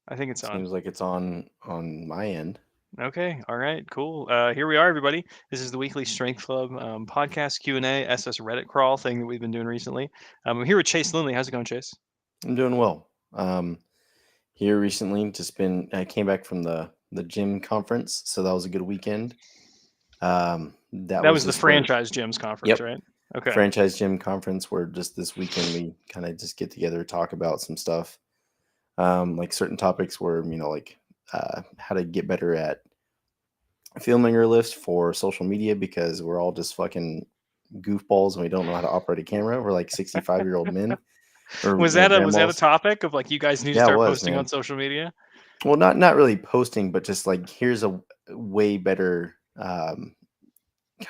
I think it's on. Seems like it's on my end. Okay. All right. Cool. Here we are, everybody. This is the weekly Strength Club podcast Q&A SS Reddit crawl thing that we've been doing recently. I'm here with Chase Lindley. How's it going, Chase? I'm doing well. Here recently, I came back from the gym conference, so that was a good weekend. That That was was the just where, franchise gyms conference, yep, right? Okay. franchise gym conference where just this weekend we kind of just get together, talk about some stuff, like certain topics where like how to get better at filming our lifts for social media because we're all just fucking goofballs and we don't know how to operate a camera. We're like 65-year-old men or Was that a grandmas. topic of like you guys need to Yeah, it start was, posting on man. social media? Well, not really posting, but just like here's a way better kind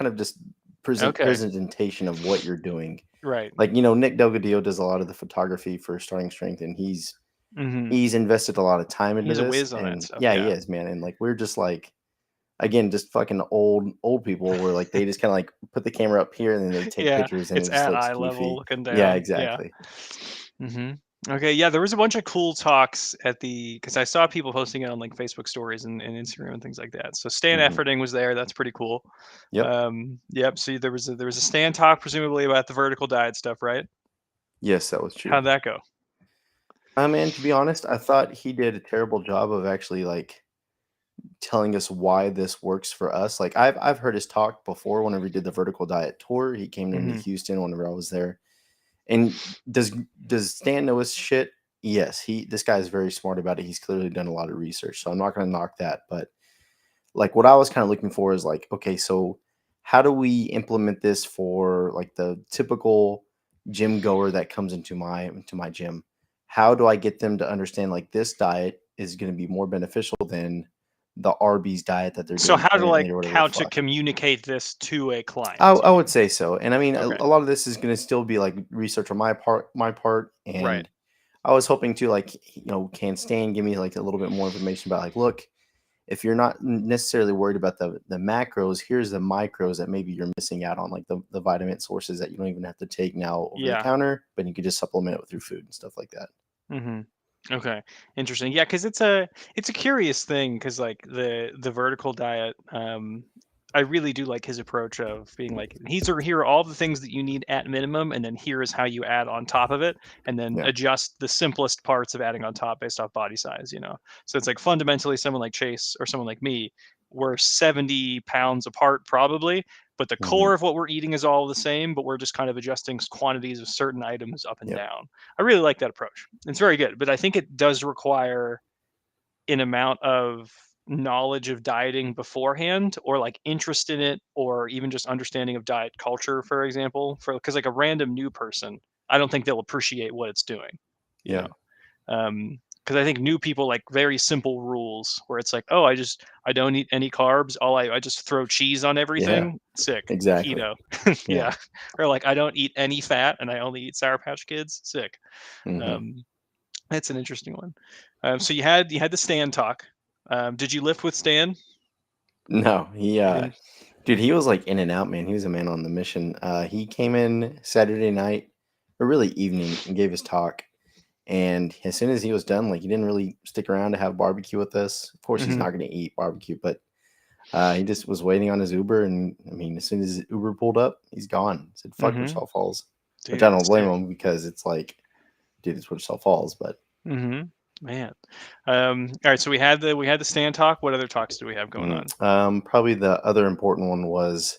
of just Okay. presentation of what you're doing. Right. Like Nick Delgadillo does a lot of the photography for Starting Strength, and Mm-hmm. he's invested a lot of time into He's a this. whiz on that And stuff. yeah, he Yeah. is, man. And like we're just like again, just fucking old people where like they just kind of like put the camera up here and then they take Yeah. pictures and it It's just at looks eye level goofy. looking Yeah, down. Yeah. exactly. Mm-hmm. Okay, yeah, there was a bunch of cool talks at the because I saw people posting it on like Facebook stories and Instagram and things like that. So Stan Hmm. Efferding was there. That's pretty cool. Yep. Yep. So there was a Stan talk presumably about the vertical diet stuff, right? Yes, that was true. How'd that go? Man, to be honest, I thought he did a terrible job of actually like telling us why this works for us. Like I've heard his talk before whenever he did the vertical diet tour. He came into Mm-hmm. Houston whenever I was there. And does does Stan know his shit? Yes, this guy is very smart about it. He's clearly done a lot of research. So I'm not gonna knock that. But like what I was kind of looking for is like, okay, so how do we implement this for like the typical gym goer that comes into my gym? How do I get them to understand like this diet is going to be more beneficial than the Arby's diet that they're So doing how to currently or whatever the how to fuck? communicate this to a I, client, you I would mean? say so. And I mean, Okay. a lot of this is going to still be like research on my part. Right. And I was hoping to like, can Stan give me like a little bit more information about like, look, if you're not necessarily worried about the macros, here's the micros that maybe you're missing out on, like the vitamin sources that you don't even have to take now over the Yeah. counter, but you could just supplement it with your food and stuff like that. Mm-hmm. Okay, interesting. Yeah, because it's a curious thing because like the vertical diet, I really do like his approach of being like here are all the things that you need at minimum, and then here is how you add on top of it, and then Yeah. adjust the simplest parts of adding on top based off body size. So it's like fundamentally someone like Chase or someone like me, we're 70 pounds apart probably, but the Hmm. core of what we're eating is all the same, but we're just kind of adjusting quantities of certain items up and Yep. down. I really like that approach. It's very good, but I think it does require an amount of knowledge of dieting beforehand or like interest in it or even just understanding of diet culture, for example, for because like a random new person, I don't think they'll appreciate what it's doing, you Yeah. know. Because I think new people like very simple rules where it's like, oh, I don't eat any carbs. I just throw cheese on Yeah. everything. Sick. Exactly. Keto. Yeah. Yeah. Or like I don't eat any fat and I only eat Sour Patch Kids. Sick. Hmm. Um, that's an interesting one. So you had the Stan talk. Did you lift with Stan? No, You didn't. dude, he was like in and out, man. He was a man on the mission. He came in Saturday night, or really evening, and gave his talk. And as soon as he was done, like he didn't really stick around to have barbecue with us. Of course, he's Hmm. not going to eat barbecue, but he just was waiting on his Uber. And I mean, as soon as his Uber pulled up, he's gone. He said, "Fuck Hmm. Wichita Falls," which I Dude, don't blame sick. him because it's like, dude, it's Wichita Falls. But Hmm. Man. All right. So we had the Stan talk. What other talks do we have going on? probably the other important one was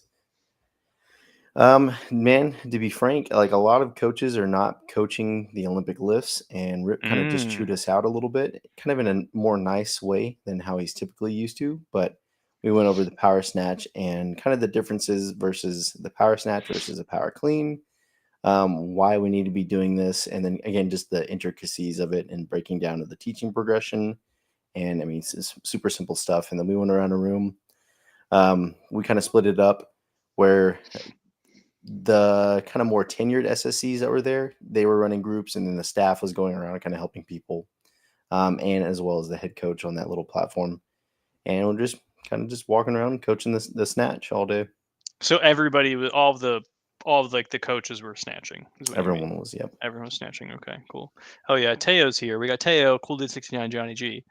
man, to be frank, like a lot of coaches are not coaching the Olympic lifts, and Rip kind of just Mm. chewed us out a little bit, kind of in a more nice way than how he's typically used to. But we went over the power snatch and kind of the differences versus the power snatch versus the power clean, why we need to be doing this, and then again, just the intricacies of it and breaking down to the teaching progression. And I mean, it's super simple stuff. And then we went around a room. We kind of split it up where the kind of more tenured SSCs that were there, they were running groups, and then the staff was going around kind of helping people, and as well as the head coach on that little platform. And we're just kind of just walking around coaching the snatch all day. So everybody, all all of like the coaches were snatching. Is what you mean? Everyone was, yep. Everyone was snatching. Okay, cool. Oh yeah, Teo's here. We got Teo, Cool Dude 69, Johnny G.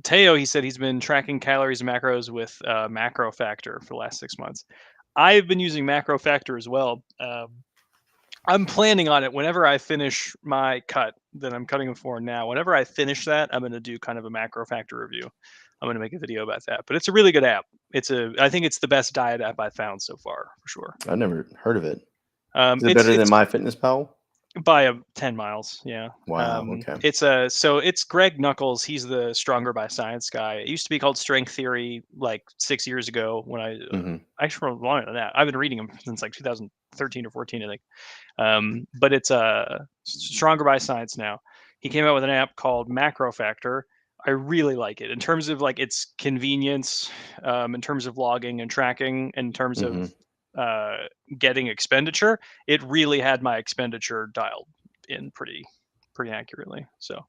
Teo, he said he's been tracking calories and macros with Macro Factor for the last 6 months. I've been using Macro Factor as well. I'm planning on it whenever I finish my cut that I'm cutting them for now. Whenever I finish that, I'm going to do kind of a Macro Factor review. I'm going to make a video about that. But it's a really good app. I think it's the best diet app I've found so far, for sure. I've never heard of it. Is it It's better than MyFitnessPal? by 10 miles, yeah. Wow. Okay. It's Greg Knuckles. He's the Stronger by Science guy. It used to be called Strength Theory like 6 years ago when I hmm actually wrote longer than that. I've been reading him since like 2013 or 14, I think. But it's Stronger by Science now. He came out with an app called Macro Factor. I really like it in terms of like its convenience, in terms of logging and tracking, in terms hmm of getting expenditure. It really had my expenditure dialed in pretty accurately. So,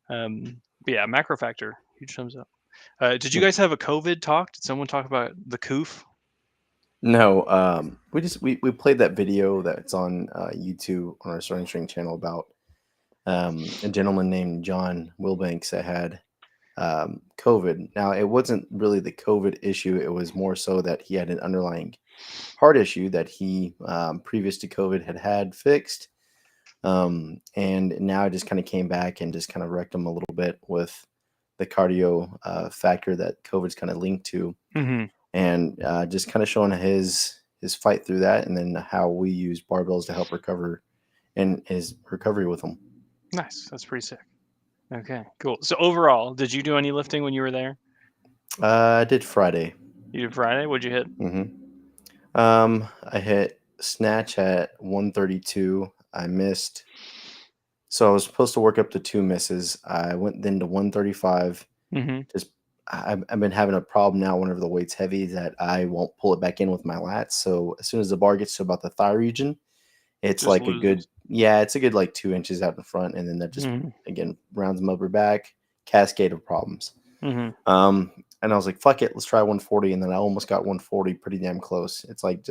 but yeah, Macro Factor, huge thumbs up. Did you guys have a COVID talk? Did someone talk about the coof? No, we played that video that's on YouTube on our Starting String channel about a gentleman named John Wilbanks that had COVID. Now, it wasn't really the COVID issue; it was more so that he had an underlying heart issue that he previous to COVID had fixed, and now it just kind of came back and just kind of wrecked him a little bit with the cardio factor that COVID's kind of linked to. Mm-hmm. And just kind of showing his fight through that, and then how we use barbells to help recover and his recovery with them. Nice. That's pretty sick. Okay, cool. So overall, did you do any lifting when you were there? I did Friday. You did Friday? What'd you hit? I hit snatch at 132. I missed. So I was supposed to work up to 2 misses. I went then to 135. Mm-hmm. Just I've been having a problem now whenever the weight's heavy that I won't pull it back in with my lats. So as soon as the bar gets to about the thigh region, it's Just like loses. it's a good like 2 inches out in front, and then that just again rounds them over back, cascade of problems. Mm-hmm. And I was like, fuck it, let's try 140, and then I almost got 140 pretty damn close. It's like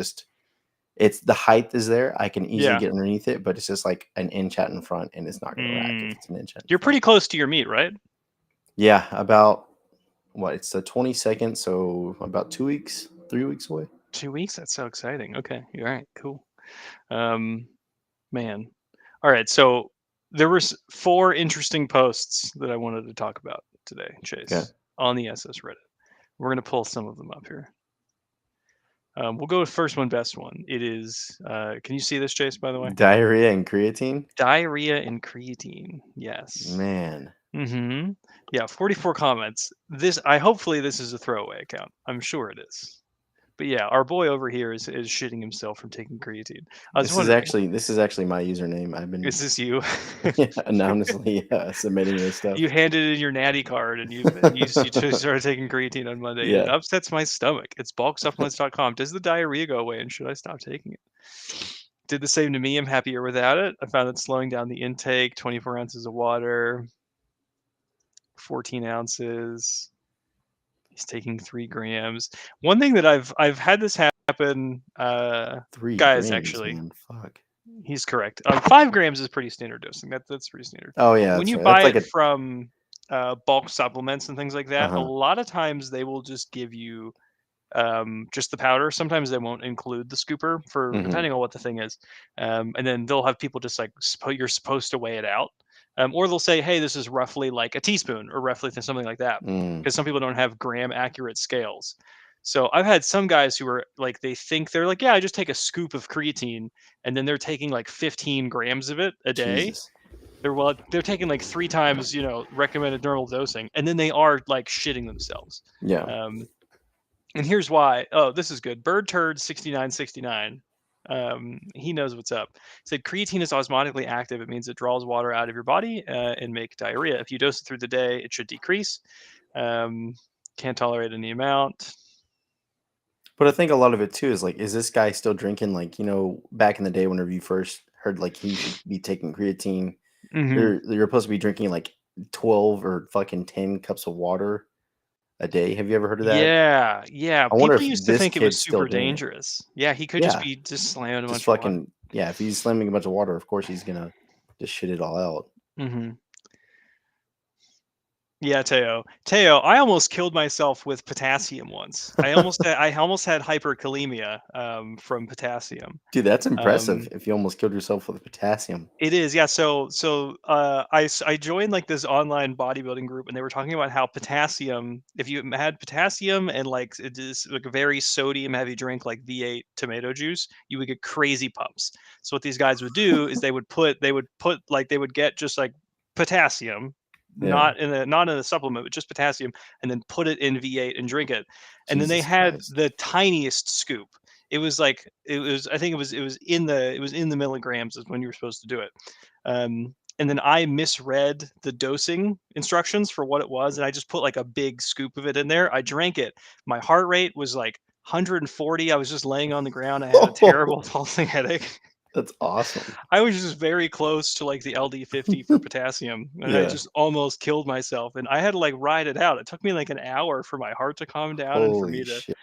it's the height is there. I can easily get underneath it, but it's just like an inch out in front, and it's not going to rack if it's an inch out. You're pretty close to your meet, right? Yeah, about it's the 22nd, so about 2 weeks, 3 weeks away. 2 weeks? That's so exciting. Okay. All right, cool. Man. All right, so there were 4 interesting posts that I wanted to talk about today, Chase, on the SS Reddit. We're going to pull some of them up here. We'll go with first one, best one. It is, can you see this, Chase, by the way? Diarrhea and creatine? Diarrhea and creatine, yes. Man. Mm-hmm. Yeah, 44 comments. Hopefully this is a throwaway account. I'm sure it is. But yeah, our boy over here is shitting himself from taking creatine. This is actually my username. I've been. Is this you? Anonymously submitting this stuff. You handed in your natty card and you started taking creatine on Monday. Yeah. It upsets my stomach. It's bulksupplements.com. Does the diarrhea go away and should I stop taking it? Did the same to me. I'm happier without it. I found that slowing down the intake, 24 ounces of water, 14 ounces. He's taking 3 grams. One thing that I've had this happen, 3 guys, grams, actually. Man, fuck. He's correct. 5 grams is pretty standard dosing. That's pretty standard. Oh yeah. When you buy it from bulk supplements and things like that, Uh-huh. a lot of times they will just give you just the powder. Sometimes they won't include the scooper for depending on what the thing is. And then they'll have people just like you're supposed to weigh it out. Or they'll say, hey, this is roughly like a teaspoon or roughly something like that. Because some people don't have gram accurate scales. So I've had some guys who are like, they think they're like, yeah, I just take a scoop of creatine, and then they're taking like 15 grams of it a day. Jesus. They're taking like 3 times, recommended normal dosing, and then they are like shitting themselves. Yeah. And here's why. Oh, this is good. Bird Turd 6969. He knows what's up. He said creatine is osmotically active. It means it draws water out of your body and make diarrhea. If you dose it through the day, it should decrease. Can't tolerate any amount. But I think a lot of it too is like, is this guy still drinking? Like, back in the day, whenever you first heard like he should be taking creatine, you're supposed to be drinking like 12 or fucking 10 cups of water a day. Have you ever heard of that? Yeah, yeah. I wonder People if used to this think it was kid's still super doing it. dangerous. Yeah, he could just Yeah, be just slamming a just bunch of water. fucking yeah. If he's slamming a bunch of water, of course he's gonna just shit it all out. Mhm. Yeah, Teo. Teo, I almost killed myself with potassium once. I almost had hyperkalemia from potassium. Dude, that's impressive. Um, If you almost killed yourself with potassium. it is, yeah. I joined like this online bodybuilding group, and they were talking about how potassium, if you had potassium and like it is like a very sodium heavy drink like V8 tomato juice, you would get crazy pumps. So what these guys would do is they would get just like potassium, Yeah. not in a supplement, but just potassium, and then put it in V8 and drink it. And then they Jesus had Christ. the tiniest scoop. It was in the milligrams is when you were supposed to do it. And then I misread the dosing instructions for what it was, and I just put like a big scoop of it in there. I drank it. My heart rate was like 140. I was just laying on the ground. I had a terrible pulsing headache. That's awesome. I was just very close to like the LD50 for potassium, and I Yeah. just almost killed myself. And I had to like ride it out. It took me like an hour for my heart to calm down and for Holy me to. shit.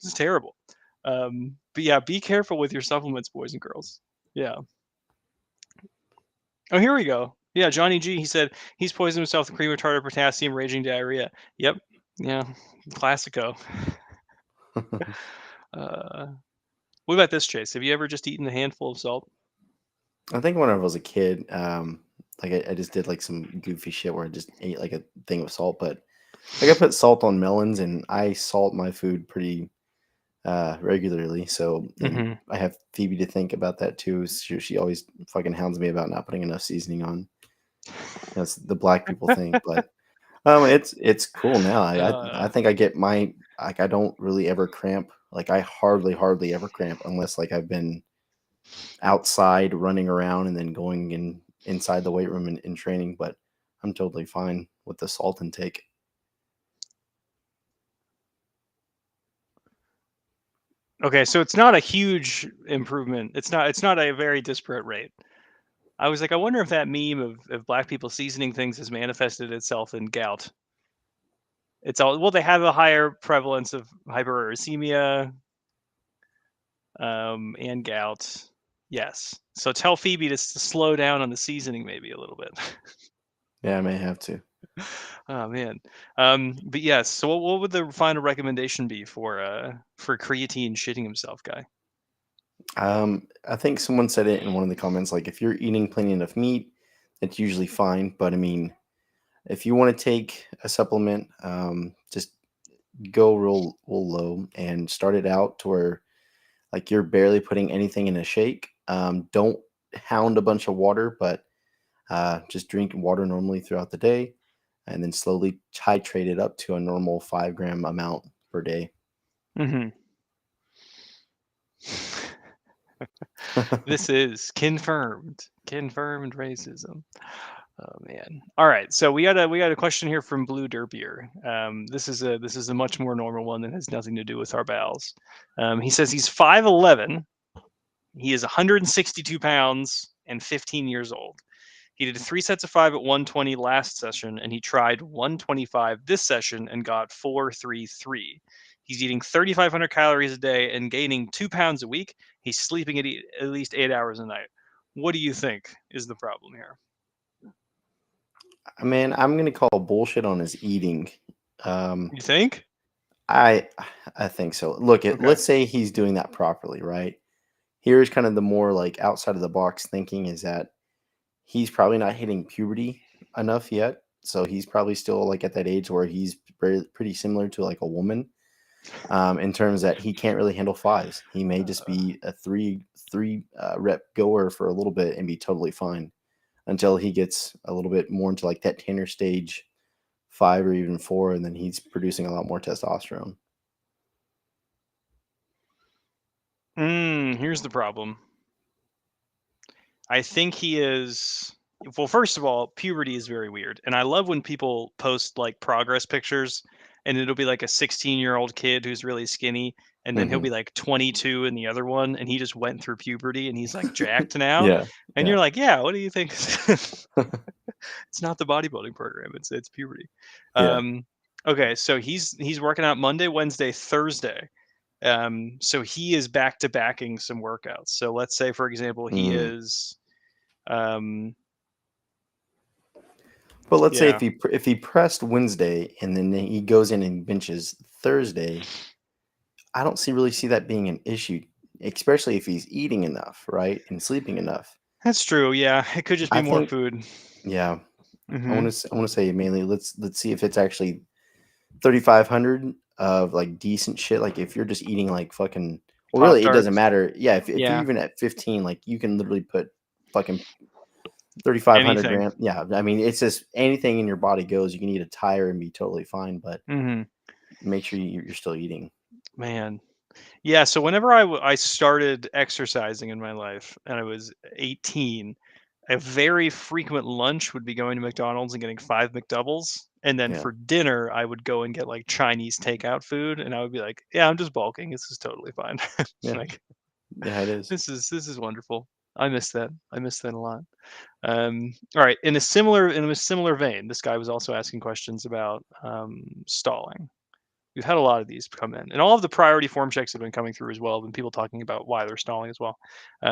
This is terrible. But yeah, be careful with your supplements, boys and girls. Yeah. Oh, here we go. Yeah, Johnny G. He said he's poisoned himself with cream retardant, potassium, raging diarrhea. Yep. Yeah. Classico. Uh, what about this, Chase? Have you ever just eaten a handful of salt? I think when I was a kid, like I just did like some goofy shit where I just ate like a thing of salt, but like I put salt on melons and I salt my food pretty regularly. So, and Hmm. I have Phoebe to thank about that too. She always fucking hounds me about not putting enough seasoning on. That's the black people thing, but it's cool now. I uh, think I get my like I don't really ever cramp. Like I hardly ever cramp unless like I've been outside running around and then going in inside the weight room in training, but I'm totally fine with the salt intake. okay, so it's not a huge improvement. It's not a very disparate rate. I was like, I wonder if that meme of black people seasoning things has manifested itself in gout. It's all well, they have a higher prevalence of hyperuricemia, and gout. Yes. So tell Phoebe to slow down on the seasoning maybe a little bit. Yeah, I may have to. Oh man. But yes. So what would the final recommendation be for creatine shitting himself guy? I think someone said it in one of the comments, like if you're eating plenty enough meat, it's usually fine. But I mean, if you want to take a supplement, just go real low and start it out to where like you're barely putting anything in a shake. Don't hound a bunch of water, but just drink water normally throughout the day, and then slowly titrate it up to a normal 5 gram amount per day. Hmm. This is confirmed racism. Oh man. All right. So we got a question here from Blue Derpier. This is a much more normal one that has nothing to do with our bowels. He says he's 5'11". He is 162 pounds and 15 years old. He did 3 sets of 5 at 120 last session, and he tried 125 this session and got 433. He's eating 3,500 calories a day and gaining 2 pounds a week. He's sleeping at least 8 hours a night. What do you think is the problem here? I mean, I'm gonna call bullshit on his eating. Um, You think? I I think so. Look, Okay. let's say he's doing that properly, right? Here's kind of the more like outside of the box thinking is that he's probably not hitting puberty enough yet. So he's probably still like at that age where he's pretty similar to like a woman, in terms that he can't really handle fives. He may just Uh, be a three rep goer for a little bit and be totally fine until he gets a little bit more into like that tanner stage, 5 or even 4, and then he's producing a lot more testosterone. here's the problem. I think he is. Well, first of all, puberty is very weird. And I love when people post like progress pictures and it'll be like a 16-year-old kid who's really skinny. And then he'll Hmm. be like 22 in the other one. And he just went through puberty and he's like jacked now. Yeah, And yeah, you're like, yeah, what do you think? It's not the bodybuilding program. It's puberty. yeah. Um, Okay, so he's working out Monday, Wednesday, Thursday. So he is back to backing some workouts. So let's say, for example, he Mm. is, um, But let's say yeah, if he pressed Wednesday and then he goes in and benches Thursday, I don't really see that being an issue, especially if he's eating enough, right, and sleeping enough. that's true. Yeah, it could just be I more think, food. yeah, Hmm. I want to say mainly let's see if it's actually 3,500 of like decent shit. Like if you're just eating like fucking, well, Pop really it doesn't tarts. matter. Yeah, if you're Yeah, even at 15, like you can literally put fucking 3,500 anything. gram. Yeah, I mean it's just anything in your body goes. You can eat a tire and be totally fine, but Hmm. make sure you're still eating. Man. Yeah, so whenever I started exercising in my life and I was 18, a very frequent lunch would be going to McDonald's and getting 5 McDoubles, and then Yeah, for dinner, I would go and get, like, Chinese takeout food, and I would be like, "Yeah, I'm just bulking, this is totally fine." yeah, Like, yeah. It is. this is wonderful. I miss that. I miss that a lot. Alright, in a similar vein, this guy was also asking questions about, stalling. We've had a lot of these come in, and all of the priority form checks have been coming through as well. And people talking about why they're stalling as well.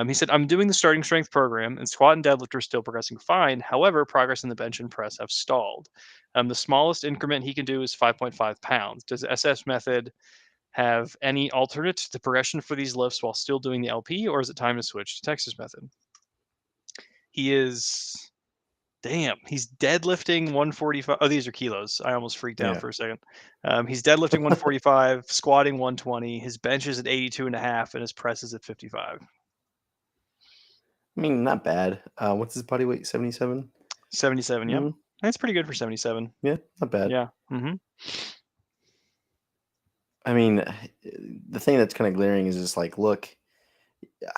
He said, "I'm doing the starting strength program, and squat and deadlift are still progressing fine. However, progress in the bench and press have stalled. The smallest increment he can do is 5.5 pounds. Does SS method have any alternate to progression for these lifts while still doing the LP, or is it time to switch to Texas method?" He is Damn, he's deadlifting 145. Oh, these are kilos. I almost freaked out Yeah, for a second. He's deadlifting 145, squatting 120. His bench is at 82 and a half, and his press is at 55. I mean not bad. What's his body weight? 77. 77, yep. Mm, That's pretty good for 77. yeah, not bad. Yeah. Hmm. I mean, the thing that's kind of glaring is just like, look,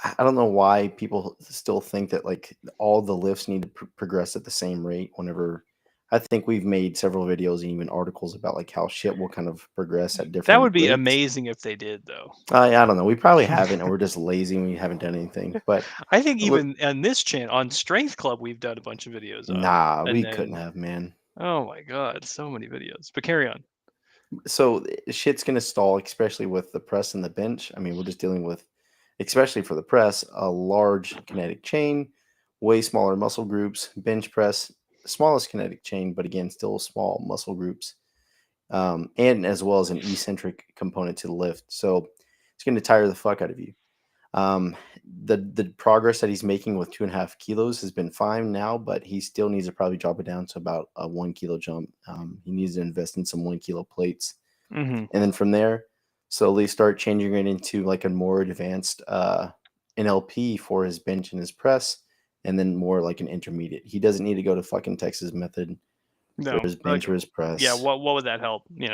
I don't know why people still think that like all the lifts need to progress at the same rate. Whenever I think we've made several videos and even articles about like how shit will kind of progress at That different would be rates. amazing if they did, though. I don't know. We probably haven't, or we're just lazy and we haven't done anything. But I think look, even on this channel, on Strength Club, we've done a bunch of videos on. nah, And we couldn't then, have, man. oh my God, so many videos. But carry on. So shit's gonna stall, especially with the press and the bench. I mean, we're just dealing with, especially for the press, a large kinetic chain, way smaller muscle groups. Bench press, smallest kinetic chain, but again, still small muscle groups, and as well as an eccentric component to the lift. So it's going to tire the fuck out of you. Um, the progress that he's making with 2.5 kilos has been fine now, but he still needs to probably drop it down to about a 1 kilo jump. He needs to invest in some 1 kilo plates, Hmm. and then from there, slowly start changing it into like a more advanced NLP for his bench and his press, and then more like an intermediate. He doesn't need to go to fucking Texas method for No, his like, bench or his yeah. press. What would that help? It's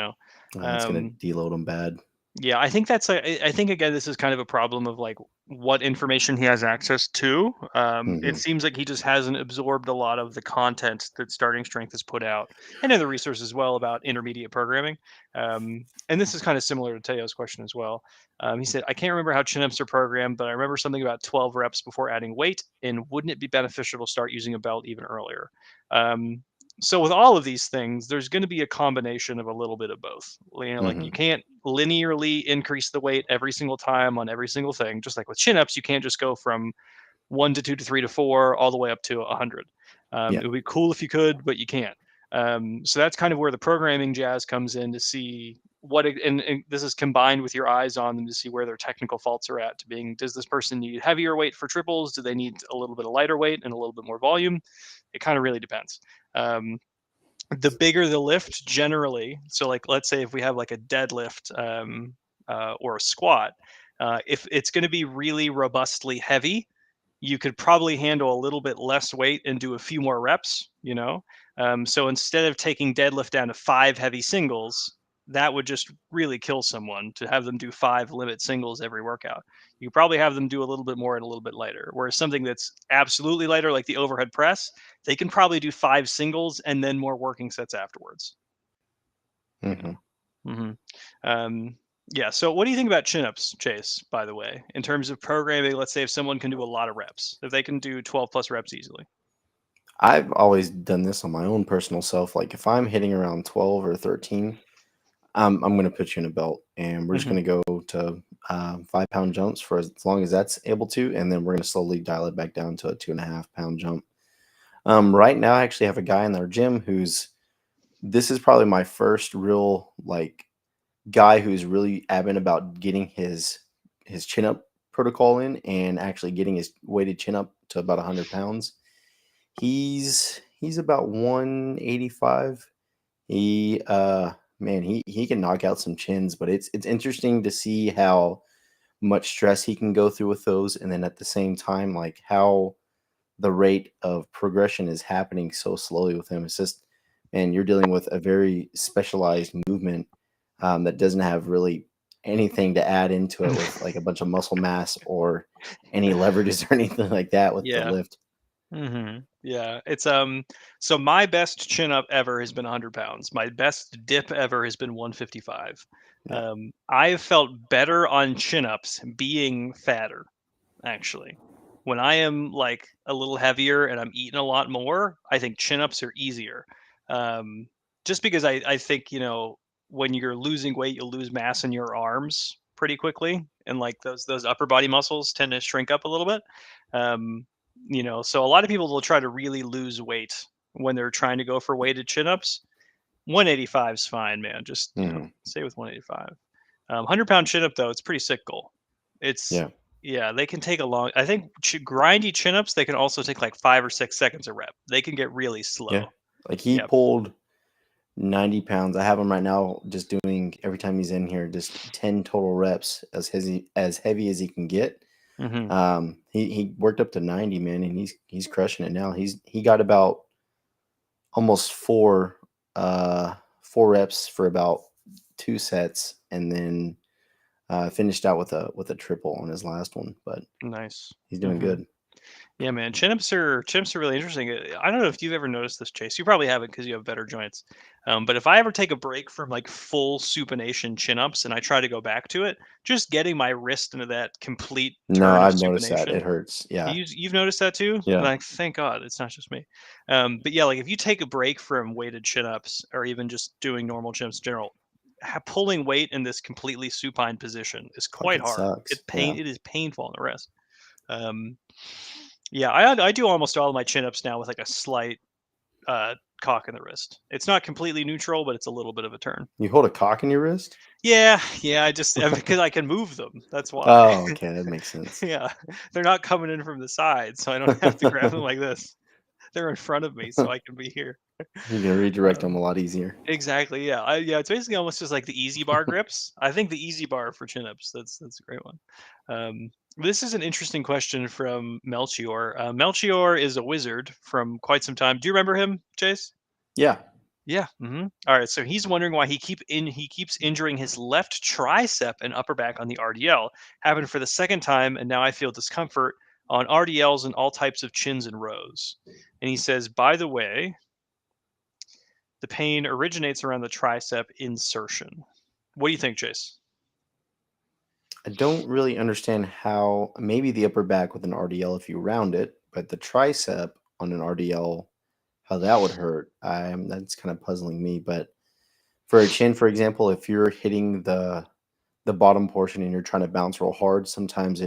gonna Um, deload him bad. Yeah, I think that's I think again this is kind of a problem of like what information he has access to. It Hmm. seems like he just hasn't absorbed a lot of the content that Starting Strength has put out, and other resources as well about intermediate programming. And this is kind of similar to Teo's question as well. He said, "I can't remember how chin ups are programmed, but I remember something about 12 reps before adding weight. And wouldn't it be beneficial to start using a belt even earlier?" Um, so with all of these things, there's going to be a combination of a little bit of both. Like you Hmm. can't linearly increase the weight every single time on every single thing. Just like with chin ups, you can't just go from 1 to 2 to 3 to 4 all the way up to 100. Yeah. It would be cool if you could, but you can't. So that's kind of where the programming jazz comes in to see and this is combined with your eyes on them to see where their technical faults are at. To being, does this person need heavier weight for triples? Do they need a little bit of lighter weight and a little bit more volume? It kind of really depends. Um, the bigger the lift generally, so like let's say if we have like a deadlift, or a squat, if it's going to be really robustly heavy, you could probably handle a little bit less weight and do a few more reps, so instead of taking deadlift down to 5 heavy singles, that would just really kill someone to have them do 5 limit singles every workout. You could probably have them do a little bit more and a little bit lighter, whereas something that's absolutely lighter like the overhead press, they can probably do 5 singles and then more working sets afterwards. Hmm. Hmm. Um, yeah. So, what do you think about chin ups, Chase? By the way, in terms of programming, let's say if someone can do a lot of reps, if they can do 12 plus reps easily. I've always done this on my own personal self. Like if I'm hitting around 12 or 13, I'm going to put you in a belt, and we're just Hmm. going to go to 5 pound jumps for as long as that's able to, and then we're going to slowly dial it back down to a 2.5 pound jump. Right now, I actually have a guy in our gym who's this is probably my first real like guy who's really adamant about getting his chin up protocol in and actually getting his weighted chin up to about 100 pounds. He's about 185. He man, he can knock out some chins, but it's interesting to see how much stress he can go through with those, and then at the same time, like how the rate of progression is happening so slowly with him. It's just, man, you're dealing with a very specialized movement that doesn't have really anything to add into it with like a bunch of muscle mass or any leverages or anything like that with the Yeah. lift. Yeah. So my best chin up ever has been 100 pounds. My best dip ever has been 155. Yeah. I've felt better on chin ups being fatter, actually. When I am like a little heavier and I'm eating a lot more, I think chin ups are easier. Um, just because I think, when you're losing weight, you'll lose mass in your arms pretty quickly. And like those upper body muscles tend to shrink up a little bit. Um, so a lot of people will try to really lose weight when they're trying to go for weighted chin ups. 185 is fine, man. Just, Hmm. stay with 185. 100-pound chin up, though, it's a pretty sick goal. It's, Yeah. yeah, they can take a long, I think grindy chin ups, they can also take like 5 or 6 seconds a rep. They can get really Yeah. slow. Like he Yep. pulled 90 pounds. I have him right now just doing every time he's in here, just 10 total reps as heavy as he can get. Hmm. He worked up to 90, man, and he's crushing it now. He got about almost four reps for about 2 sets, and then finished out with a triple on his last one. But Nice. he's doing Hmm. good. Yeah, man. Chin ups are really interesting. I don't know if you've ever noticed this, Chase. You probably haven't because you have better joints. But if I ever take a break from like full supination chin ups and I try to go back to it, just getting my wrist into that complete No, turn of I've noticed that supination. it hurts. Yeah, You've noticed that too? yeah, Like, thank God it's not just me. But yeah, like if you take a break from weighted chin ups or even just doing normal chin ups in general, pulling weight in this completely supine position is quite fucking hard. sucks. Yeah, It is painful on the wrist. Um, yeah, I do almost all of my chin ups now with like a slight uh, cock in the wrist. It's not completely neutral, but it's a little bit of a turn. you hold a cock in your wrist. Yeah. I just because I can move them. That's why. Oh, okay, that makes sense. Yeah, they're not coming in from the side, so I don't have to grab them like this. They're in front of me, so I can be here. You can redirect them Um, a lot easier. exactly. Yeah. Yeah. It's basically almost just like the easy bar grips. I think the easy bar for chin ups. That's a great one. This is an interesting question from Melchior. Melchior is a wizard from quite some time. Do you remember him, Chase? Yeah, Yeah. All right. So he's wondering why he keeps injuring his left tricep and upper back on the RDL. Happened for the second time, and now I feel discomfort on RDLs and all types of chins and rows. And he says, by the way, the pain originates around the tricep insertion. What do you think, Chase? I don't really understand how maybe the upper back with an RDL if you round it, but the tricep on an RDL, how that would hurt. That's kind of puzzling me. But for a chin, for example, if you're hitting the bottom portion and you're trying to bounce real hard, sometimes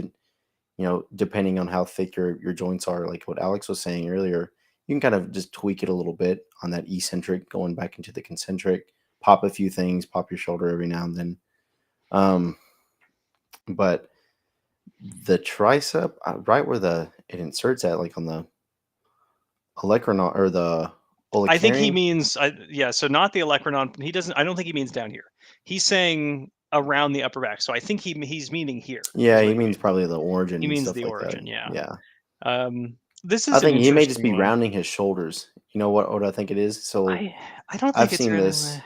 depending on how thick your joints are, like what Alex was saying earlier, you can kind of just tweak it a little bit on that eccentric, going back into the concentric, pop a few things, pop your shoulder every now and then. Um, but the tricep, right where it inserts at, like on the olecranon or the I think he olecranon. means, yeah. So not the olecranon. He doesn't. I don't think he means down here. He's saying around the upper back. So I think he's meaning here Yeah, is he what he means means. probably the origin He and means stuff the like that. origin. Yeah. Yeah. This I is an think he may just interesting be one. rounding his shoulders. You know what I think it is? So I I don't think I've it's seen really. this.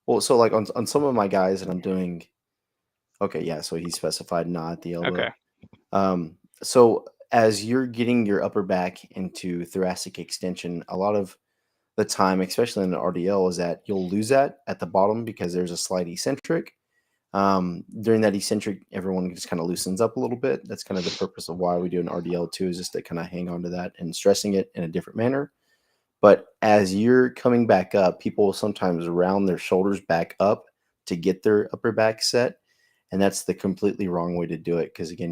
Well, so like on some of my guys that I'm doing, okay, yeah, so he specified not at the Okay. elbow. So as you're getting your upper back into thoracic extension, a lot of the time, especially in the RDL, is that you'll lose that at the bottom because there's a slight eccentric. During that eccentric, everyone just kind of loosens up a little bit. That's kind of the purpose of why we do an RDL too, is just to kind of hang on to that and stressing it in a different manner. But as you're coming back up, people will sometimes round their shoulders back up to get their upper back set. And that's the completely wrong way to do it. Because again,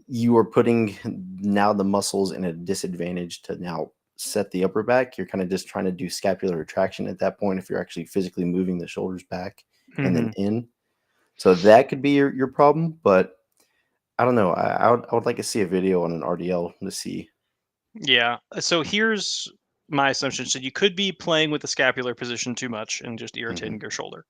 you are putting now the muscles in a disadvantage to now set the upper back. You're kind of just trying to do scapular retraction at that point if you're actually physically moving the shoulders back and then in. So that could be your problem. But I don't know. I would like to see a video on an RDL to see. Yeah. So here's my assumption. So you could be playing with the scapular position too much and just irritating your shoulder.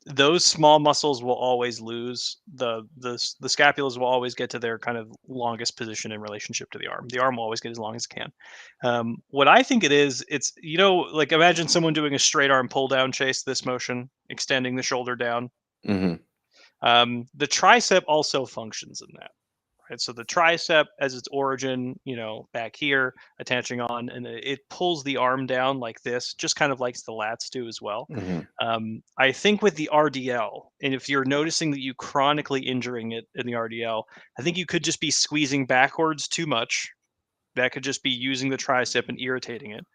Those small muscles will always lose. The scapulas will always get to their kind of longest position in relationship to the arm. The arm will always get as long as it can. What I think it is, it's, like imagine someone doing a straight arm pull down chase, this motion, extending the shoulder down. Mm-hmm. The tricep also functions in that. Right? So the tricep as its origin, back here, attaching on, and it pulls the arm down like this, just kind of like the lats do as well. I think with the RDL, and if you're noticing that you chronically injuring it in the RDL, I think you could just be squeezing backwards too much. That could just be using the tricep and irritating it.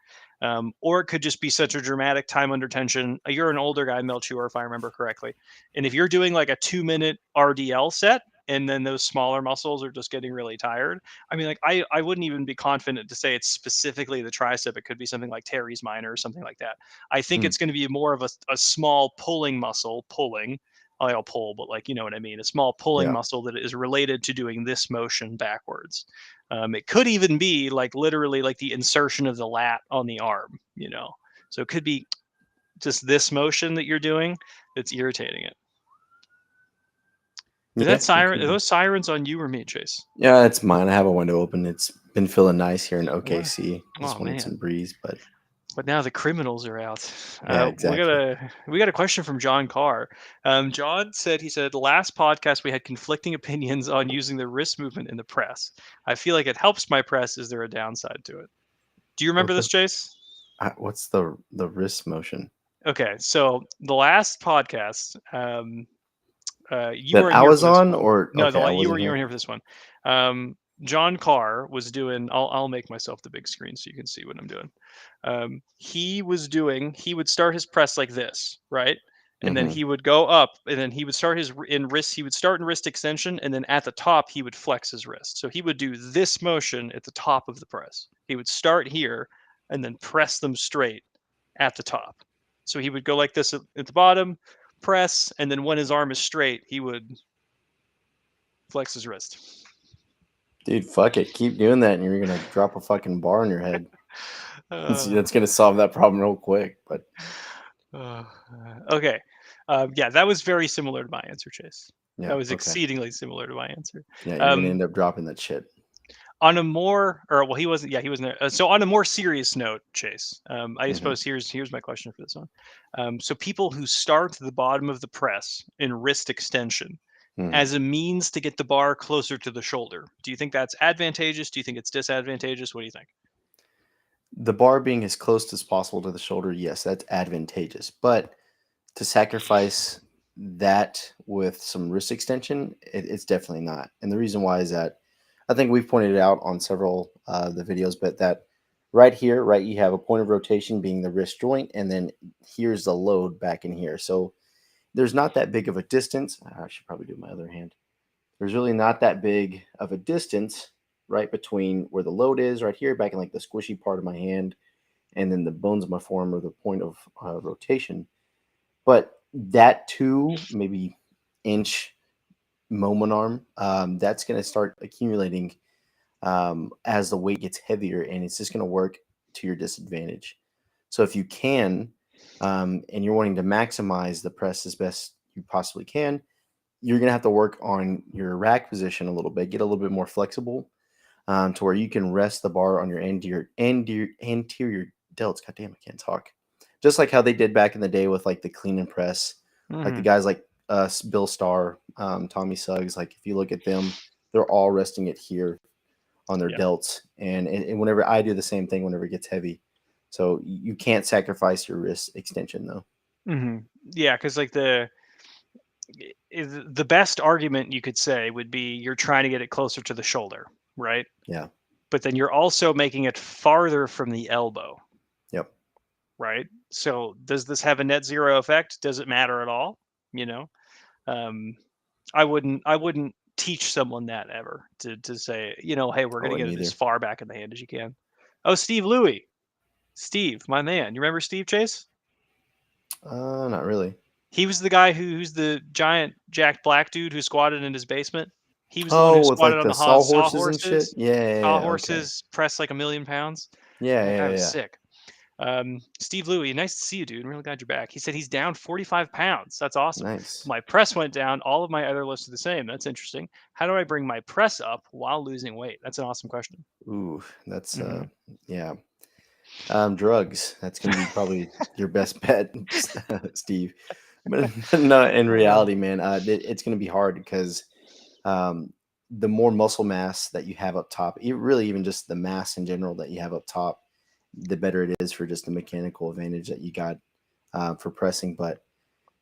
Or it could just be such a dramatic time under tension. You're an older guy, Melchior, if I remember correctly. And if you're doing like a 2-minute RDL set, and then those smaller muscles are just getting really tired. I mean, like I wouldn't even be confident to say it's specifically the tricep. It could be something like teres minor or something like that. I think it's going to be more of a small pulling muscle pulling. I'll pull, but like, you know what I mean? A small pulling muscle that is related to doing this motion backwards. It could even be like literally like the insertion of the lat on the arm, So it could be just this motion that you're doing that's irritating it. Is that siren? Are those sirens on you or me, Chase? Yeah, it's mine. I have a window open. It's been feeling nice here in OKC. Just wanted some breeze, but now the criminals are out. Yeah, exactly. We got a question from John Carr. John said, last podcast we had conflicting opinions on using the wrist movement in the press. I feel like it helps my press. Is there a downside to it? Do you remember this, Chase? What's the wrist motion? Okay, so the last podcast, you that weren't I here was for this on, one. or No, okay, you weren't here for this one. John Carr was doing. I'll make myself the big screen so you can see what I'm doing. He would start his press like this, right? And then he would go up, and then he would start He would start in wrist extension, and then at the top he would flex his wrist. So he would do this motion at the top of the press. He would start here, and then press them straight at the top. So he would go like this at the bottom, press, and then when his arm is straight, he would flex his wrist. Dude, fuck it. Keep doing that, and you're gonna drop a fucking bar on your head. That's gonna solve that problem real quick. But okay, yeah, that was very similar to my answer, Chase. Yeah, that was exceedingly similar to my answer. Yeah, you're gonna end up dropping that shit. On a more, he wasn't. Yeah, he wasn't there. So on a more serious note, Chase, I suppose here's my question for this one. So people who start the bottom of the press in wrist extension as a means to get the bar closer to the shoulder, do you think that's advantageous? Do you think it's disadvantageous? What do you think? The bar being as close as possible to the shoulder, yes, that's advantageous. But to sacrifice that with some wrist extension, it's definitely not. And the reason why is that I think we've pointed it out on several of the videos, but that right here, right, you have a point of rotation being the wrist joint, and then here's the load back in here. So there's not that big of a distance. I should probably do my other hand. There's really not that big of a distance right between where the load is right here, back in like the squishy part of my hand, and then the bones of my forearm, or the point of rotation. But that 2 maybe inch moment arm, that's going to start accumulating as the weight gets heavier, and it's just going to work to your disadvantage. So if you can, and you're wanting to maximize the press as best you possibly can, you're going to have to work on your rack position a little bit, get a little bit more flexible, to where you can rest the bar on your anterior delts. God damn, I can't talk. Just like how they did back in the day with like the clean and press, like the guys like Bill Starr, Tommy Suggs. Like if you look at them, they're all resting it here on their delts. And whenever I do the same thing, whenever it gets heavy, so you can't sacrifice your wrist extension though. Yeah, because like the best argument you could say would be you're trying to get it closer to the shoulder, right? Yeah. But then you're also making it farther from the elbow. Yep. right? So does this have a net zero effect? Does it matter at all? You know, um, I wouldn't teach someone that ever to say, hey, we're I gonna wouldn't get it as either. far back in the hand as you can. Oh, Steve Louie, Steve, my man, you remember Steve Chase? Not really. He was the guy who's the giant Jack Black dude who squatted in his basement. He was the one who Oh, with squatted like on the the sawhorses and shit. Yeah, yeah, yeah. Okay. sawhorses, pressed like 1,000,000 pounds. Yeah, That guy yeah, was yeah. sick. Steve Louie, nice to see you, dude. I'm really glad you're back. He said he's down 45 pounds. That's awesome. Nice. My press went down. All of my other lifts are the same. That's interesting. How do I bring my press up while losing weight? That's an awesome question. Ooh, that's Hmm. yeah. Drugs. That's gonna be probably your best bet, Steve. But no, in Uh, reality, man, it's gonna be hard because um, the more muscle mass that you have up top, really even just the mass in general that you have up top, the better it is for just the mechanical advantage that you got for pressing. But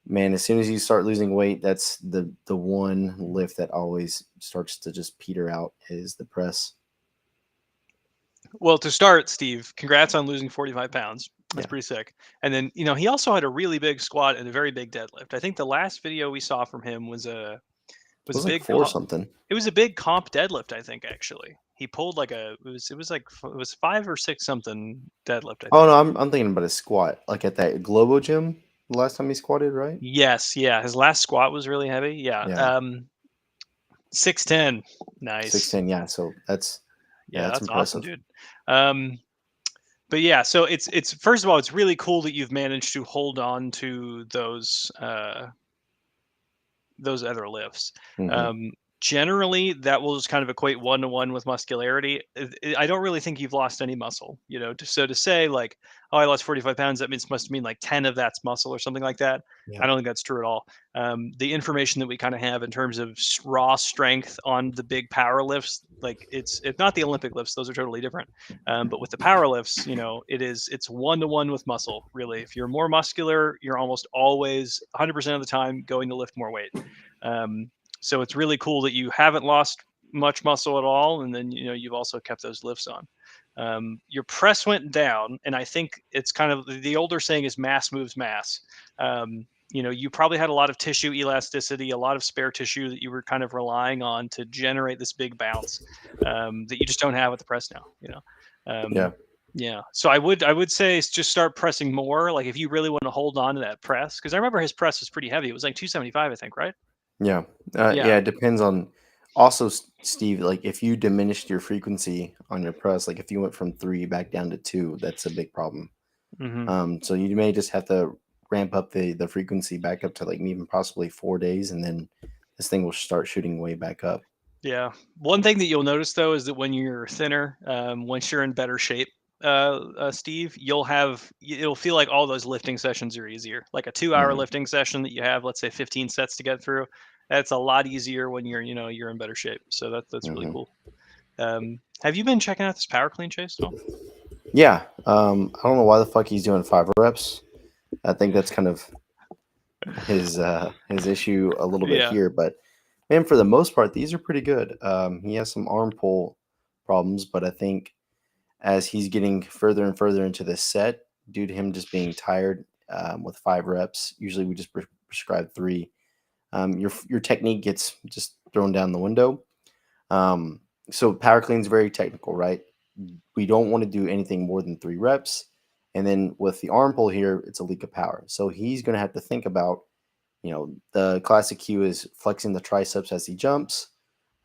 man, as soon as you start losing weight, that's the one lift that always starts to just peter out is the press. well, to start, Steve, congrats on losing 45 pounds. That's Yeah, pretty sick. And then, he also had a really big squat and a very big deadlift. I think the last video we saw from him it was a was like big four something. it was a big comp deadlift, I think actually. He pulled like it was like it was 5 or 6 something deadlift, I Oh think. no, I'm thinking about a squat, like at that Globo gym the last time he squatted, right? Yes, yeah, his last squat was really heavy. Yeah. Yeah, 610. Nice. 610. Yeah, so Yeah, that's that's awesome, impressive. dude. Um but yeah, so it's first of all, it's really cool that you've managed to hold on to those other lifts. Hmm. Um, Generally, that will just kind of equate one to one with muscularity. I don't really think you've lost any muscle, So to say like, oh, I lost 45 pounds, that must mean like 10 of that's muscle or something like that. Yeah, I don't think that's true at all. The information that we kind of have in terms of raw strength on the big power lifts, like it's not the Olympic lifts; those are totally different. But with the power lifts, it's one to one with muscle. Really, if you're more muscular, you're almost always 100% of the time going to lift more weight. Um, so it's really cool that you haven't lost much muscle at all, and then you've also kept those lifts on. Your press went down, and I think it's kind of the older saying is mass moves mass. You probably had a lot of tissue elasticity, a lot of spare tissue that you were kind of relying on to generate this big bounce that you just don't have with the press now. yeah, Yeah. So I would say just start pressing more. Like if you really want to hold on to that press, because I remember his press was pretty heavy. It was like 275, I think, right? yeah, Yeah. yeah. It depends on also, Steve. Like if you diminished your frequency on your press, like if you went from three back down to two, that's a big problem. Hmm. So you may just have to ramp up the frequency back up to like even possibly 4 days, and then this thing will start shooting way back up. Yeah. One thing that you'll notice though is that when you're thinner, once you're in better shape, Steve, it'll feel like all those lifting sessions are easier. Like a 2 hour Hmm. lifting session that you have, let's say 15 sets to get through. That's a lot easier when you're in better shape. So that's really Hmm. cool. Have you been checking out this power clean, Chase, at all? Yeah. I don't know why the fuck he's doing 5 reps. I think that's kind of his issue a little bit Yeah. here, but man, for the most part, these are pretty good. He has some arm pull problems, but I think as he's getting further and further into the set, due to him just being tired with 5 reps, usually we just prescribe three. Your technique gets just thrown down the window. So power clean is very technical, right? We don't want to do anything more than 3 reps. And then with the arm pull here, it's a leak of power. So he's going to have to think about, the classic cue is flexing the triceps as he jumps.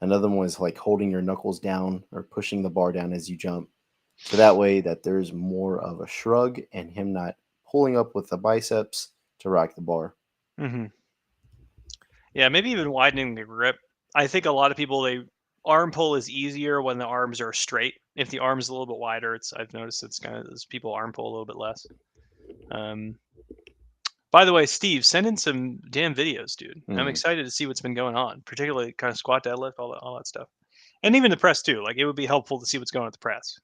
Another one is like holding your knuckles down or pushing the bar down as you jump. So that way that there's more of a shrug and him not pulling up with the biceps to rock the bar. Hmm. Yeah, maybe even widening the grip. I think a lot of people they arm pull is easier when the arms are straight. If the arm's a little bit wider, I've noticed it's kind of as people arm pull a little bit less. Um, by the way, Steve, send in some damn videos, dude. I'm Hmm. excited to see what's been going on, particularly kind of squat, deadlift, all that stuff, and even the press too. Like it would be helpful to see what's going on with the press,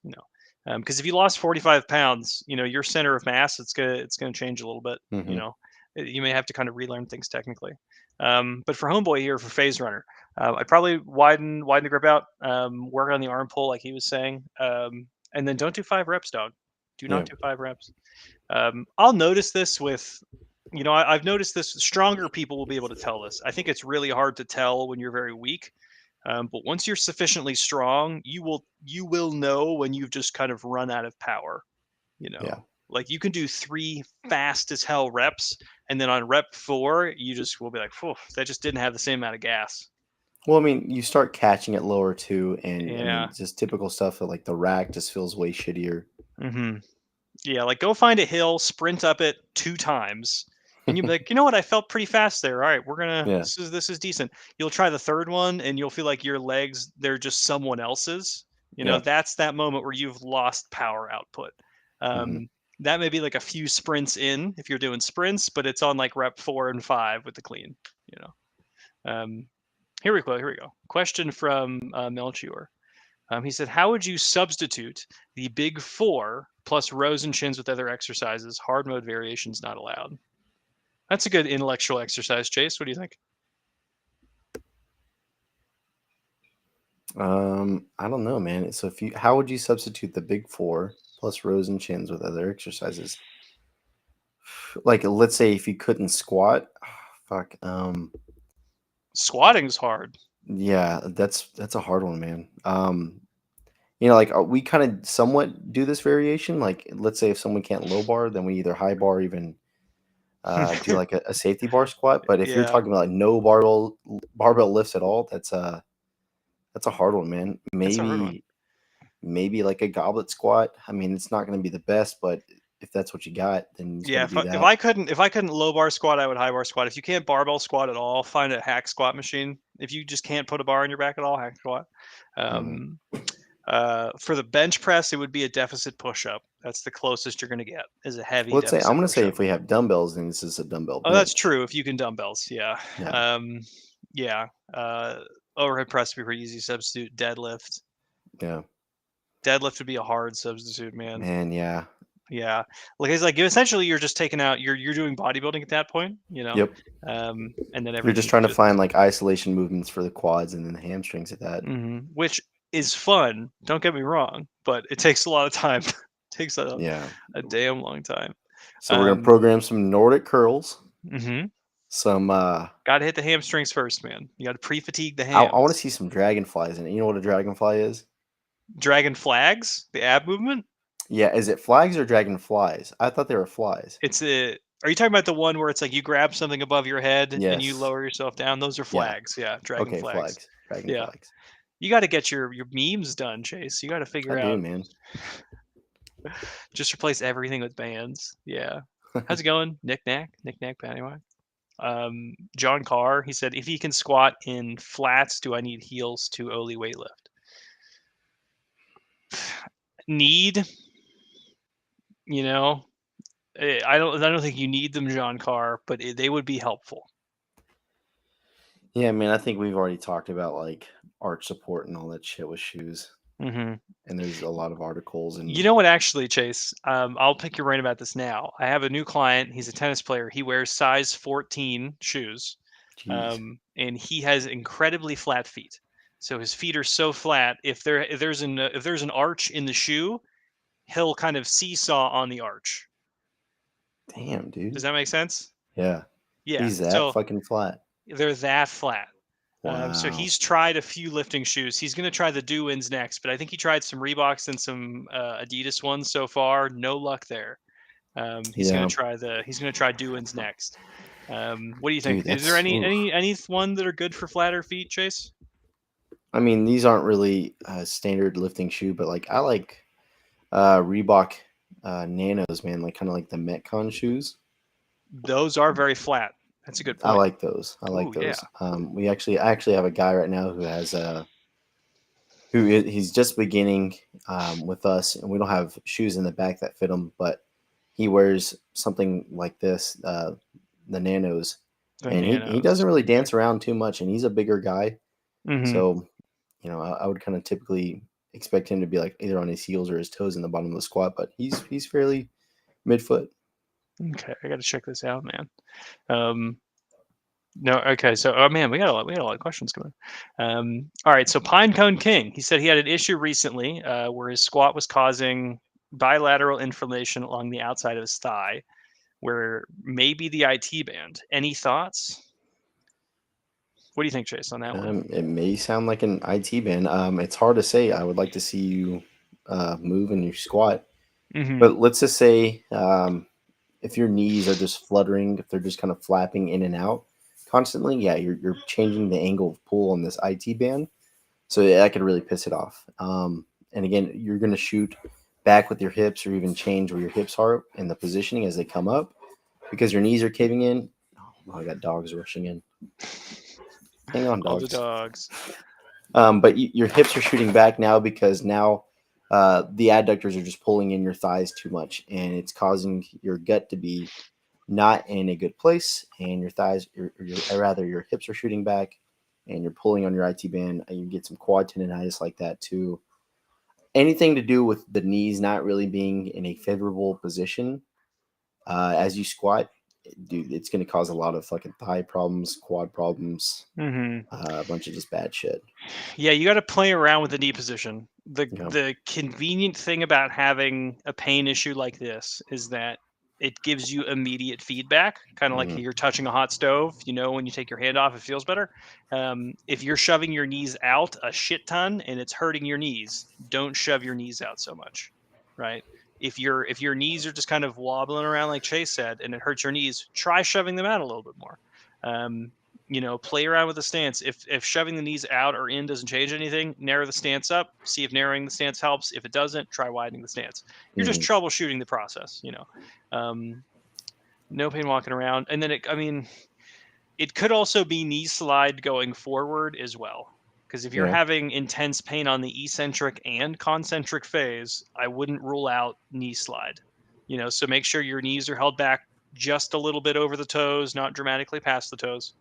because if you lost 45 pounds, your center of mass it's gonna change a little bit. You Hmm. know, you may have to kind of relearn things technically. But for Homeboy here for Phase Runner, I'd probably widen the grip out, work on the arm pull like he was saying, and then don't do 5 reps, dog. Do Yeah. not do 5 reps. I'll notice this with, I've noticed this. Stronger people will be able to tell this. I think it's really hard to tell when you're very weak. But once you're sufficiently strong, you will know when you've just kind of run out of power. You Yeah. know, like you can do 3 fast as hell reps, and then on rep 4, you just will be like, "Phew, that just didn't have the same amount of gas." Well, I mean, you start catching it lower too, and I Yeah. mean, just typical stuff that like the rack just feels way shittier. hmm Yeah, like go find a hill, sprint up it 2 times, and you'll be like, "You know what? I felt pretty fast there. All right, we're gonna. Yeah. This is decent." You'll try the third one, and you'll feel like your legs they're just someone else's. Yeah. That's that moment where you've lost power output. Hmm. That may be like a few sprints in if you're doing sprints, but it's on like rep 4 and 5 with the clean. You um, Here we go. Here we go. Question from Melchior. He said, "How would you substitute the big 4 plus rows and chins with other exercises? Hard mode variations not allowed." That's a good intellectual exercise, Chase. What do you think? I don't know, man. So how would you substitute the big four plus rows and chins with other exercises? Like, let's say if you couldn't squat, fuck. Squatting's hard. Yeah, that's a hard one, man. Like we kind of somewhat do this variation. Like, let's say if someone can't low bar, then we either high bar, or even do like a safety bar squat. But if you're Yeah, talking about like no barbell lifts at all, that's a hard one, man. that's a hard one. Maybe like a goblet squat. I mean, it's not going to be the best, but if that's what you got, then you just got Yeah, to if do I, if that. I couldn't if I couldn't low bar squat, I would high bar squat. If you can't barbell squat at all, find a hack squat machine. If you just can't put a bar on your back at all, hack squat. Hmm. Um, for the bench press, it would be a deficit push up. That's the closest you're going to get is a heavy Let's say I'm deficit going to push say up. if we have dumbbells, then this is a dumbbell Oh, that's bench. true. If you can dumbbells, yeah. Yeah, Um, yeah. Overhead press would be pretty easy substitute. Deadlift. yeah, Deadlift would be a hard substitute, man. man, yeah, Yeah. Like it's like essentially you're just taking out you're doing bodybuilding at that point, yep. and then You're just everything's trying to just find like isolation movements for the quads and then the hamstrings at that. which is fun. Don't get me wrong, but it takes a lot of time. Takes Yeah. a damn long time. So we're gonna Um, program some Nordic curls. hmm Some Got to hit the hamstrings first, man. You got to pre-fatigue the I want to hams. see some dragonflies in it. You know what a dragonfly is? Dragon flags, the ab movement. Yeah, is it flags or dragonflies? I thought they were flies. It's a. Are you talking about the one where it's like you grab something above your head and you Yes. lower yourself down? Those are Yeah. flags. Yeah, dragon Okay, flags. flags. Dragon Yeah, flags. you got to get your memes done, Chase. You got to I figure do, out man. just replace everything with bands. Yeah. How's it going? Knick knack, paddywhack. John Carr. He said, if he can squat in flats, do I need heels to Oli weightlift? Need, you know, I don't think you need them, John Carr, but they would be helpful. Yeah, man, I think we've already talked about like arch support and all that shit with shoes. hmm And there's a lot of articles You and know what, actually, Chase? I'll pick your brain about this now. I have a new client. He's a tennis player. He wears size 14 shoes, jeez. and he has incredibly flat feet. So his feet are so flat. If there's an arch in the shoe, he'll kind of seesaw on the arch. Damn, Does dude. that make sense? Yeah. Yeah. He's that So fucking flat. they're that flat. So Wow. he's tried a few lifting shoes. He's going to try the Do-Ins next, but I think he tried some Reeboks and some Adidas ones so far. No luck there. He's going Yeah. to try Do-Ins next. What do you think? Dude, Is there that's oof. any one that are good for flatter feet, Chase? I mean, these aren't really a standard lifting shoe, but like I like Reebok Nanos, man, like kind of like the Metcon shoes. Those are very flat. That's a good I point. like those. I like Ooh, yeah. those. I actually have a guy right now who has he's just beginning with us, and we don't have shoes in the back that fit him, but he wears something like this, the Nanos, The and he nanos. doesn't really Okay. dance around too much, and he's a bigger guy, hmm so I would kind of typically expect him to be like either on his heels or his toes in the bottom of the squat, but he's fairly midfoot. Okay, I got to check this out, man. Um, No, okay. So, oh man, we got a lot of questions coming. All right. So, Pinecone King, he said he had an issue recently where his squat was causing bilateral inflammation along the outside of his thigh, where maybe the IT band. Any thoughts? What do you think, Chase, on that one? It may sound like an IT band. It's hard to say. I would like to see you move in your squat, Mm-hmm. but let's just say if your knees are just fluttering, if they're just kind of flapping in and out constantly, yeah, you're changing the angle of pull on this IT band, so that could really piss it off. And again, you're going to shoot back with your hips, or even change where your hips are in the positioning as they come up, because your knees are caving in. Oh, I got dogs rushing in. Hang on, All the dogs. dogs. But your hips are shooting back now, because now the adductors are just pulling in your thighs too much, and it's causing your gut to be not in a good place, and your thighs, or rather your hips are shooting back, and you're pulling on your IT band, and you get some quad tendonitis like that too. Anything to do with the knees not really being in a favorable position as you squat, dude, it's going to cause a lot of fucking thigh problems, quad problems, Mm-hmm. a bunch of just bad shit. Yeah, you got to play around with the knee position. The You know? the convenient thing about having a pain issue like this is that it gives you immediate feedback, kind of like Mhm. you're touching a hot stove. You know, when you take your hand off, it feels better. If you're shoving your knees out a shit ton and it's hurting your knees, don't shove your knees out so much, right? If your knees are just kind of wobbling around like Chase said, and it hurts your knees, try shoving them out a little bit more. Um, play around with the stance. If shoving the knees out or in doesn't change anything, narrow the stance up, see if narrowing the stance helps. If it doesn't, try widening the stance. You're just Mhm. troubleshooting the process. No pain walking around. And then it could also be knee slide going forward as well, because if you're Yeah. having intense pain on the eccentric and concentric phase, I wouldn't rule out knee slide. So make sure your knees are held back just a little bit over the toes, not dramatically past the toes.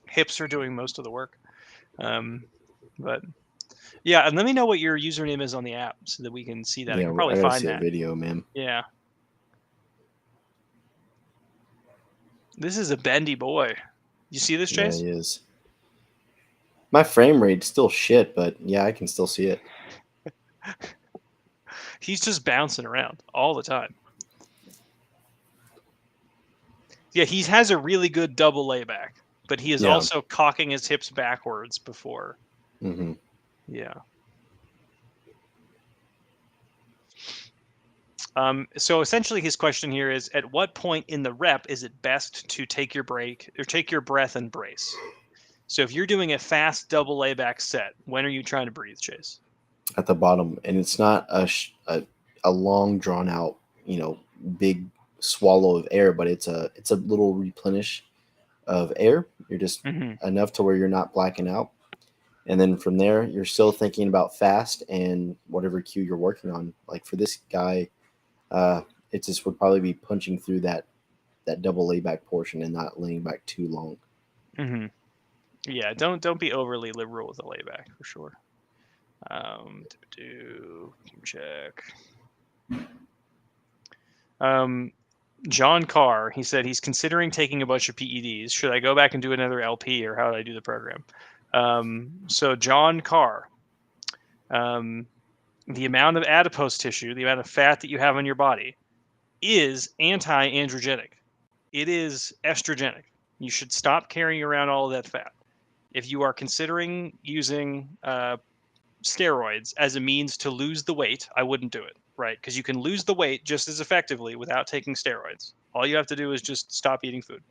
Hips are doing most of the work. um, but yeah, and let me know what your username is on the app so that we can see that. I Yeah. can probably I gotta find see a that. video, man. Yeah, this is a bendy boy. You see this, Yeah, Chase? he is. My frame rate's still shit, but yeah, I can still see it. He's just bouncing around all the time. Yeah, he has a really good double layback, but he is Yeah. also cocking his hips backwards before. Hmm. Yeah. So essentially his question here is, at what point in the rep is it best to take your break or take your breath and brace? So if you're doing a fast double layback set, when are you trying to breathe, Chase? At the bottom, and it's not a long drawn out, big swallow of air, but it's a little replenish of air. You're just Mm-hmm. enough to where you're not blacking out, and then from there, you're still thinking about fast and whatever cue you're working on. Like for this guy, uh, it just would probably be punching through that double layback portion and not laying back too long. Mm-hmm. Yeah, don't be overly liberal with the layback for sure. Check. John Carr, he said he's considering taking a bunch of PEDs. Should I go back and do another LP, or how do I do the program? So John Carr, the amount of adipose tissue, the amount of fat that you have on your body, is anti-androgenic. It is estrogenic. You should stop carrying around all of that fat. If you are considering using steroids as a means to lose the weight, I wouldn't do it, right? Because you can lose the weight just as effectively without taking steroids. All you have to do is just stop eating food.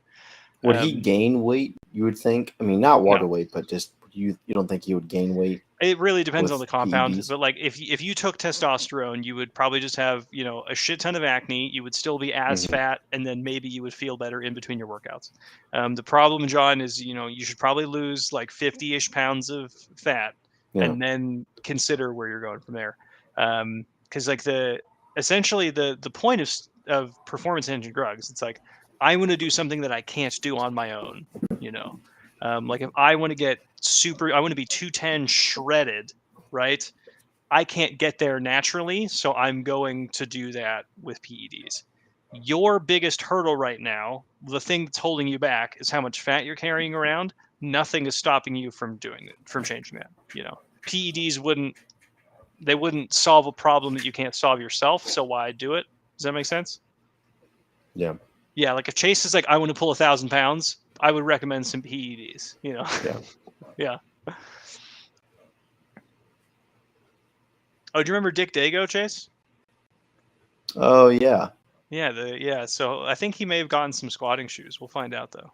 Would he gain weight? You would think. I mean, not No, water weight, but just you don't think he would gain weight it really depends on with the compound. PEDs? But like, if you took testosterone, you would probably just have a shit ton of acne. You would still be as Hmm. fat, and then maybe you would feel better in between your workouts. The problem, John, is you should probably lose like 50-ish pounds of fat, Yeah. and then consider where you're going from there. Because like essentially the point of performance enhancing drugs, it's like I want to do something that I can't do on my own. You know, like if I want to get I want to be 210 shredded, right? I can't get there naturally, so I'm going to do that with PEDs. Your biggest hurdle right now, the thing that's holding you back, is how much fat you're carrying around. Nothing is stopping you from doing it, from changing that. PEDs wouldn't they wouldn't solve a problem that you can't solve yourself. So why do it? Does that make sense? Yeah. Yeah. Like if Chase is like, I want to pull 1,000 pounds, I would recommend some PEDs, you know? Yeah. Yeah. Oh, do you remember Dick Dago, Chase? Oh yeah. Yeah. So I think he may have gotten some squatting shoes. We'll find out though,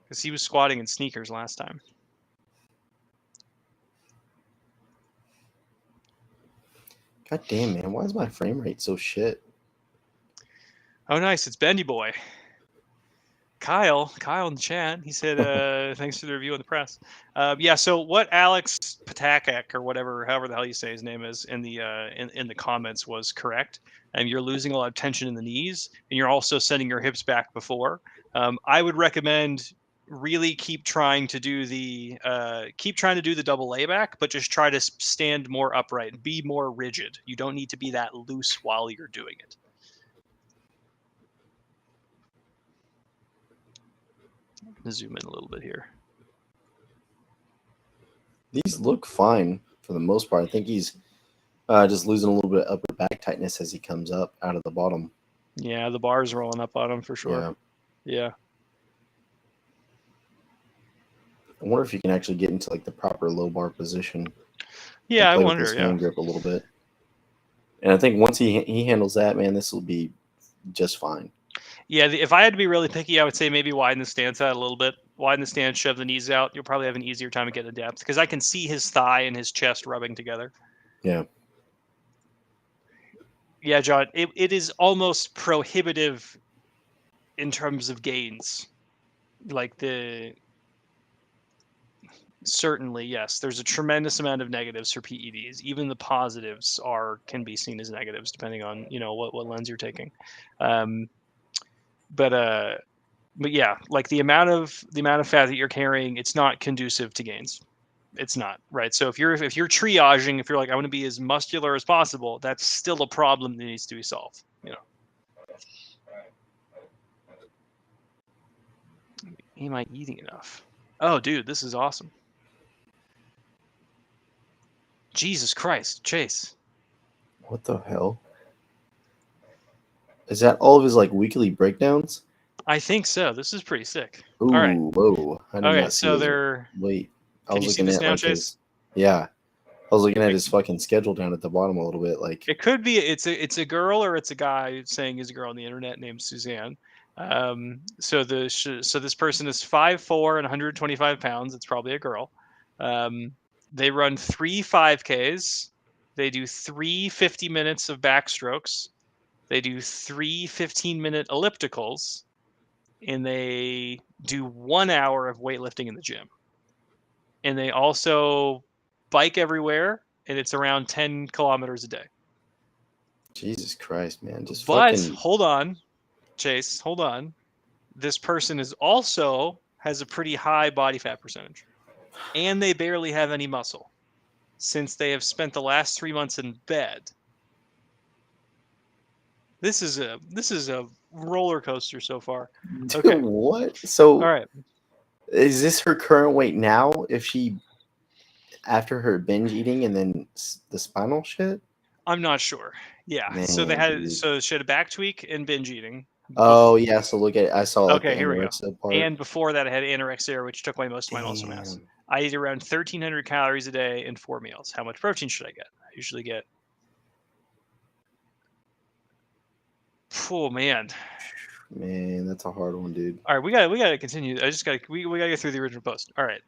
because he was squatting in sneakers last time. God damn, man. Why is my frame rate so shit? Oh, nice. It's Bendy Boy. Kyle in the chat. He said, "Thanks for the review on the press." Yeah. So what Alex Patakak or whatever, however the hell you say his name is, in the comments was correct. And you're losing a lot of tension in the knees, and you're also sending your hips back before. I would recommend really keep trying to do the double layback, but just try to stand more upright and be more rigid. You don't need to be that loose while you're doing it. Zoom in a little bit here. These look fine for the most part. I think he's just losing a little bit of upper back tightness as he comes up out of the bottom. Yeah, the bar's rolling up on him for sure. Yeah. I wonder if you can actually get into like the proper low bar position. Yeah, I play wonder. with his Yeah. hand grip a little bit. And I think once he handles that, man, this will be just fine. Yeah, if I had to be really picky, I would say maybe widen the stance out a little bit. Widen the stance, shove the knees out. You'll probably have an easier time to get the depth because I can see his thigh and his chest rubbing together. Yeah. Yeah, John, it is almost prohibitive in terms of gains. Like certainly, yes, there's a tremendous amount of negatives for PEDs. Even the positives can be seen as negatives depending on, what lens you're taking. But yeah, like the amount of fat that you're carrying, it's not conducive to gains. It's not, right? So if you're triaging, if you're like, I want to be as muscular as possible, that's still a problem that needs to be solved. Am I eating enough? Oh, dude, this is awesome. Jesus Christ, Chase. What the hell? Is that all of his like weekly breakdowns? I think so. This is pretty sick. Ooh, All right. whoa. I did not see so his. they're... Wait. I Can was you see looking this at now, like Chase? his. Yeah. I was looking at his fucking schedule down at the bottom a little bit. Like it could be it's a girl or it's a guy saying he's a girl on the internet named Suzanne. So this person is 5'4" and 125 pounds. It's probably a girl. They run 3 5Ks. They do 3 50 minutes of backstrokes. They do 3 15-minute ellipticals, and they do 1 hour of weightlifting in the gym. And they also bike everywhere, and it's around 10 kilometers a day. Jesus Christ, man. Just But fucking. hold on, Chase, hold on. This person has a pretty high body fat percentage, and they barely have any muscle since they have spent the last 3 months in bed. This is a roller coaster so far. Dude, Okay. what? So All right. is this her current weight now? If she after her binge eating and then the spinal shit? I'm not sure. Yeah. Man, so she had a back tweak and binge eating. Oh yeah, so look at it. I saw like Okay, the here we go. anorexia part. And before that, I had anorexia, which took away most of my muscle mass. I eat around 1,300 calories a day in 4 meals. How much protein should I get? I usually get... Oh, man. Man, that's a hard one, dude. All right, we gotta continue. We gotta get through the original post. All right,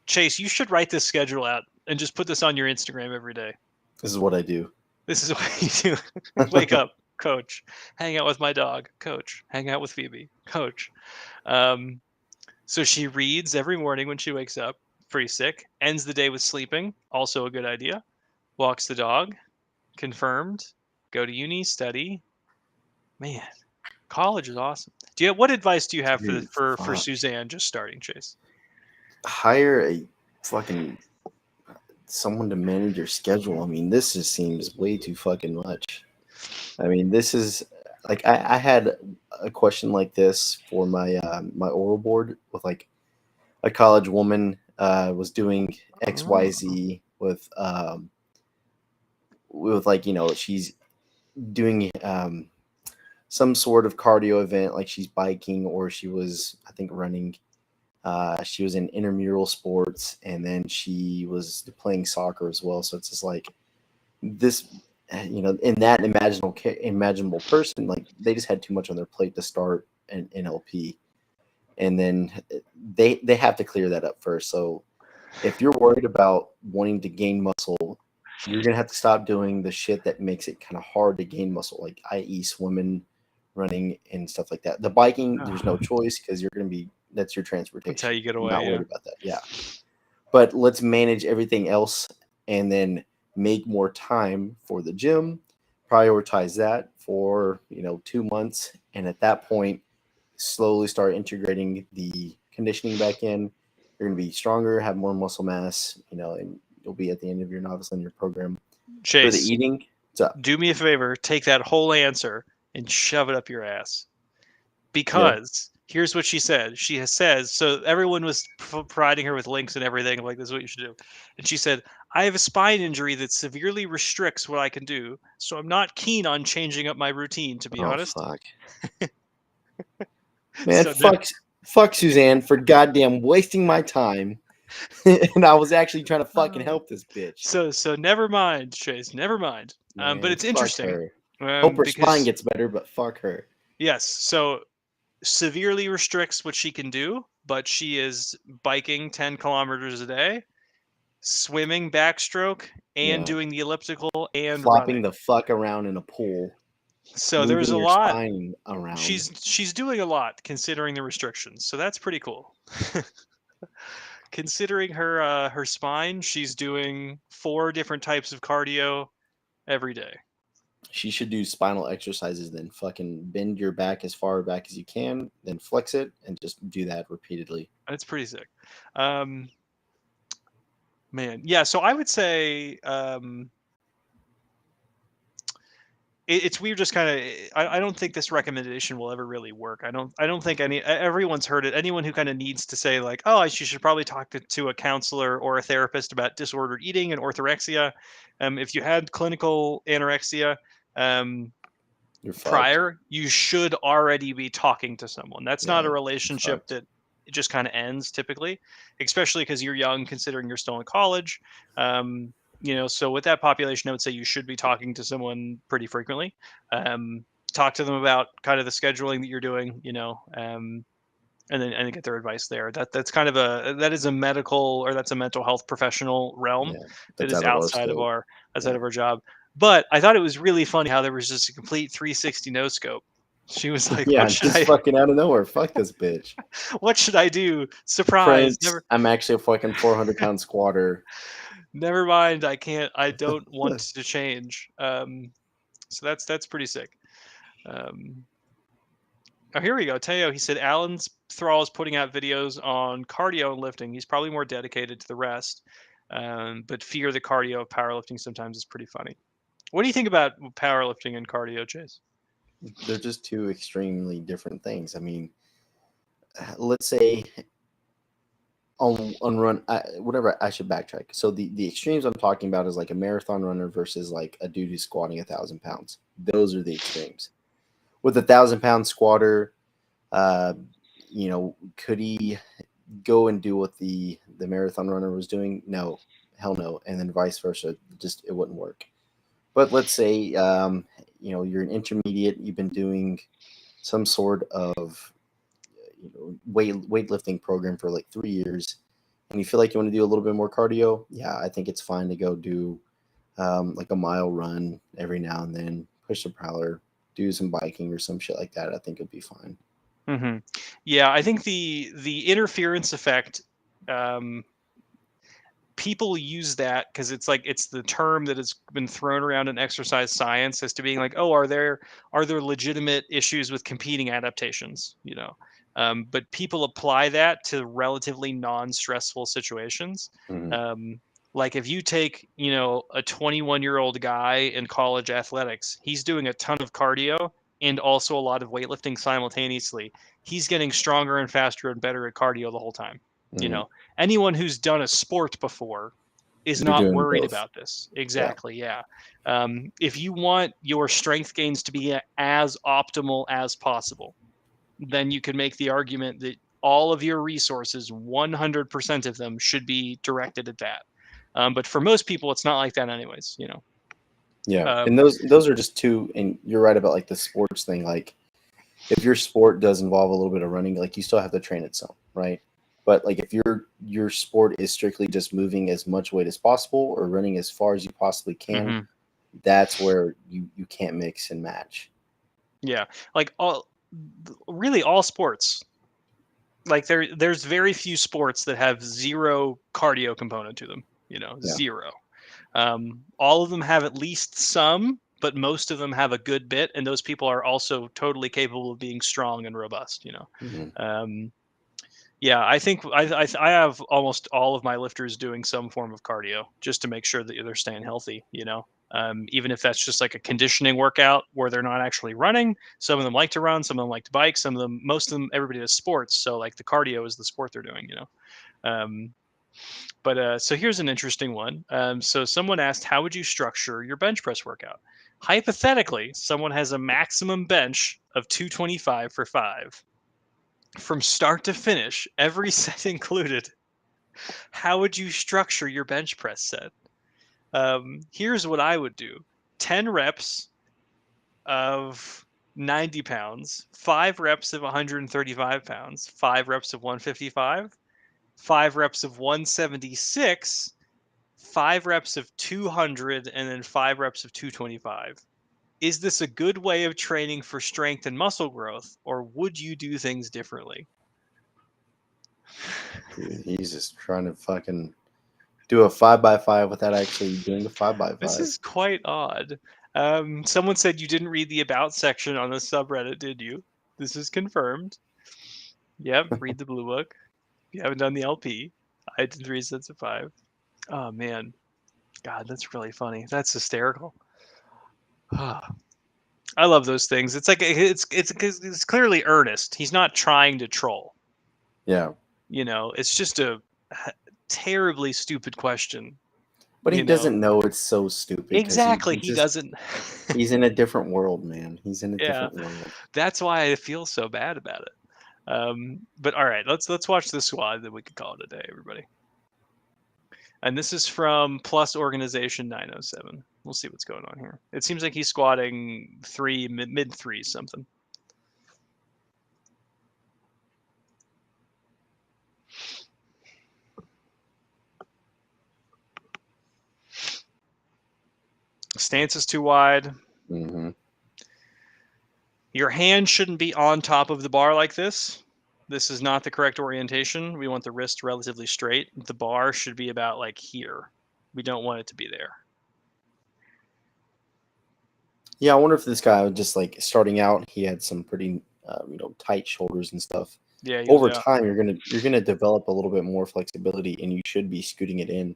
Chase, you should write this schedule out and just put this on your Instagram every day. This is what I do. This is what you do. Wake up, coach. Hang out with my dog, coach. Hang out with Phoebe, coach. So she reads every morning when she wakes up. Pretty sick. Ends the day with sleeping. Also a good idea. Walks the dog. Confirmed. Go to uni, study. Man, college is awesome. What advice do you have for Suzanne just starting, Chase? Hire a fucking someone to manage your schedule. I mean, this just seems way too fucking much. I mean, this is like I had a question like this for my my oral board with like a college woman was doing XYZ with like, she's doing some sort of cardio event, like she's biking or she was, I think, running. She was in intramural sports, and then she was playing soccer as well. So it's just like this, in that imaginable person, like they just had too much on their plate to start an NLP, and then they have to clear that up first. So if you're worried about wanting to gain muscle, you're gonna have to stop doing the shit that makes it kind of hard to gain muscle, like i.e. swimming, running, and stuff like that. The biking, there's no choice because that's your transportation. That's how you get I'm away. not worried about that. Yeah. But let's manage everything else and then make more time for the gym, prioritize that for 2 months, and at that point slowly start integrating the conditioning back in. You're going to be stronger, have more muscle mass, and you'll be at the end of your novice linear program. Chase, for the eating, what's up? Do me a favor, take that whole answer and shove it up your ass. Because here's what she said. She says, so everyone was providing her with links and everything, like, this is what you should do. And she said, I have a spine injury that severely restricts what I can do, so I'm not keen on changing up my routine, to be honest. Fuck. Man, fuck Suzanne for goddamn wasting my time. And I was actually trying to fucking help this bitch. So never mind, Chase. Never mind. Man, but it's interesting. Hope her spine gets better, but fuck her. Yes. So severely restricts what she can do, but she is biking 10 kilometers a day, swimming backstroke, and doing the elliptical and flopping running the fuck around in a pool. So there's a lot. Around. She's doing a lot considering the restrictions. So that's pretty cool. Considering her spine, she's doing 4 different types of cardio every day. She should do spinal exercises, then fucking bend your back as far back as you can, then flex it, and just do that repeatedly. That's pretty sick. Man, yeah, so I would say it's weird, just kind of, I don't think this recommendation will ever really work. I don't think everyone's heard it. Anyone who kind of needs to say like, oh, you should probably talk to a counselor or a therapist about disordered eating and orthorexia. If you had clinical anorexia prior, you should already be talking to someone. That's not a relationship that it just kind of ends typically, especially because you're young, considering you're still in college. So with that population, I would say you should be talking to someone pretty frequently. Talk to them about kind of the scheduling that you're doing, and then get their advice there. That's kind of that's a mental health professional realm that is outside of our job. But I thought it was really funny how there was just a complete 360 no scope. She was like, fucking out of nowhere. Fuck this bitch. What should I do? Surprise. I'm actually a fucking 400-pound squatter. Never mind. I don't want to change. So that's pretty sick. Oh, here we go. Teo, he said, Alan Thrall is putting out videos on cardio and lifting. He's probably more dedicated to the rest. But fear the cardio of powerlifting sometimes is pretty funny. What do you think about powerlifting and cardio, Chase? They're just two extremely different things. I mean, let's say on run, whatever, I should backtrack. So the extremes I'm talking about is like a marathon runner versus like a dude who's squatting 1,000 pounds. Those are the extremes. With a 1,000-pound squatter, could he go and do what the marathon runner was doing? No, hell no. And then vice versa, it wouldn't work. But let's say, you're an intermediate, you've been doing some sort of weightlifting program for like 3 years, and you feel like you want to do a little bit more cardio. Yeah, I think it's fine to go do like a mile run every now and then, push the prowler, do some biking or some shit like that. I think it'll be fine. Mm-hmm. Yeah, I think the interference effect, people use that because it's the term that has been thrown around in exercise science as to being like, oh, are there legitimate issues with competing adaptations? But people apply that to relatively non-stressful situations. Mm-hmm. Like if you take, a 21-year-old guy in college athletics, he's doing a ton of cardio and also a lot of weightlifting simultaneously. He's getting stronger and faster and better at cardio the whole time. Mm-hmm. Anyone who's done a sport before is You're not doing worried both. about this. Yeah. Exactly. Yeah. If you want your strength gains to be as optimal as possible, then you could make the argument that all of your resources, 100% of them, should be directed at that. But for most people, it's not like that, anyways. Yeah. And Um, those are just two. And you're right about like the sports thing. Like if your sport does involve a little bit of running, like you still have to train it some, right? But like if your sport is strictly just moving as much weight as possible or running as far as you possibly can, mhm. that's where you can't mix and match. Yeah, like really all sports. Like there's very few sports that have zero cardio component to them. Yeah. Zero. All of them have at least some, but most of them have a good bit, and those people are also totally capable of being strong and robust. Hmm. Um, yeah, I think I have almost all of my lifters doing some form of cardio just to make sure that they're staying healthy. Even if that's just like a conditioning workout where they're not actually running. Some of them like to run, some of them like to bike, most of them, everybody does sports. So like the cardio is the sport they're doing. Um, but so here's an interesting one. So someone asked, how would you structure your bench press workout? Hypothetically, someone has a maximum bench of 225 for 5 from start to finish, every set included. How would you structure your bench press set? Here's what I would do: 10 reps of 90 pounds, 5 reps of 135 pounds, 5 reps of 155, 5 reps of 176, 5 reps of 200, and then 5 reps of 225. Is this a good way of training for strength and muscle growth, or would you do things differently? Dude, he's just trying to fucking do a 5x5 without actually doing a 5x5. This is quite odd. Someone said you didn't read the about section on the subreddit, did you? This is confirmed. Yep, read the blue book. You haven't done the LP. I did 3 sets of 5. Oh man, God, that's really funny. That's hysterical. I love those things. It's like it's clearly earnest. He's not trying to troll. Yeah. It's just a terribly stupid question. But he You know doesn't know it's so stupid because exactly. he He just doesn't. he's in a different world, man. He's in a Yeah, different world. that's why I feel so bad about it. But all right, let's watch the squad, then we can call it a day, everybody. And this is from Plus Organization 907. We'll see what's going on here. It seems like he's squatting mid threes something. Stance is too wide. Mm-hmm. Your hand shouldn't be on top of the bar like this. This is not the correct orientation. We want the wrist relatively straight. The bar should be about like here. We don't want it to be there. Yeah, I wonder if this guy was just like starting out. He had some pretty, tight shoulders and stuff. Yeah, Over yeah. time, you're gonna develop a little bit more flexibility, and you should be scooting it in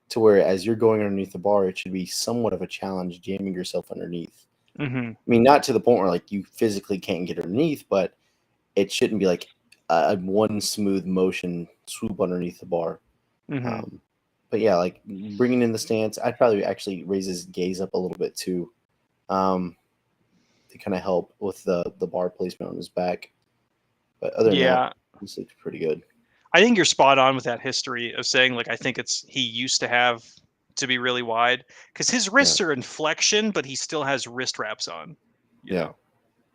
to where as you're going underneath the bar, it should be somewhat of a challenge jamming yourself underneath. Mm-hmm. I mean, not to the point where like you physically can't get underneath, but it shouldn't be like a one smooth motion swoop underneath the bar. Mm-hmm. But yeah, like bringing in the stance, I'd probably actually raise his gaze up a little bit too, to kind of help with the bar placement on his back. But other than Yeah. that, this looks pretty good. I think you're spot on with that history of saying, like, I think he used to have to be really wide because his wrists Yeah. are in flexion, but he still has wrist wraps on. Yeah.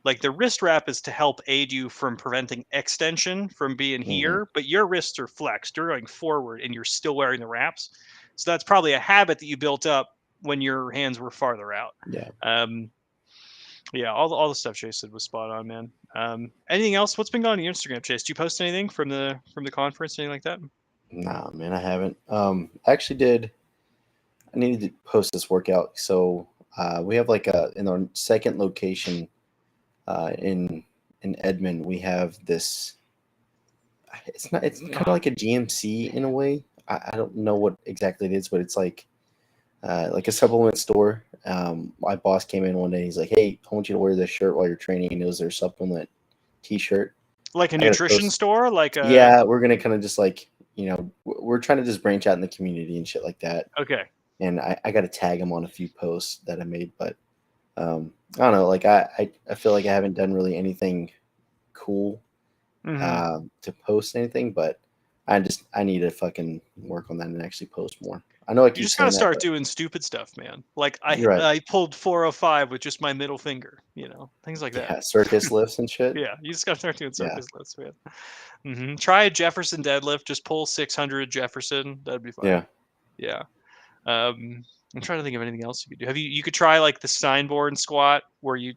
Like the wrist wrap is to help aid you from preventing extension from being Hmm. here, but your wrists are flexed. You're going forward and you're still wearing the wraps. So that's probably a habit that you built up when your hands were farther out. Yeah. Yeah, all the stuff Chase said was spot on, man. Anything else? What's been going on your Instagram, Chase? Do you post anything from the conference, anything like that? Nah, man, I haven't. Actually did. I needed to post this workout. So we have like in our second location in Edmond, we have this. It's kind of like a GMC in a way. I don't know what exactly it is, but it's like a supplement store. My boss came in one day. He's like, "Hey, I want you to wear this shirt while you're training." And it was their supplement T-shirt. Like a I gotta nutrition post. store, like a Yeah, we're gonna kind of just like we're trying to just branch out in the community and shit like that. Okay. And I got to tag him on a few posts that I made, but I don't know. Like I feel like I haven't done really anything cool Hmm. to post anything, but I need to fucking work on that and actually post more. I know I You keep just gotta saying that, start but doing stupid stuff, man. Like you're right. I pulled 405 with just my middle finger, things like that. Yeah, circus lifts and shit. Yeah, you just gotta start doing Yeah, circus lifts, man. Try a Jefferson deadlift. Just pull 600 Jefferson. That'd be fine. yeah. Yeah. I'm trying to think of anything else you could do. You could try like the Steinborn squat where you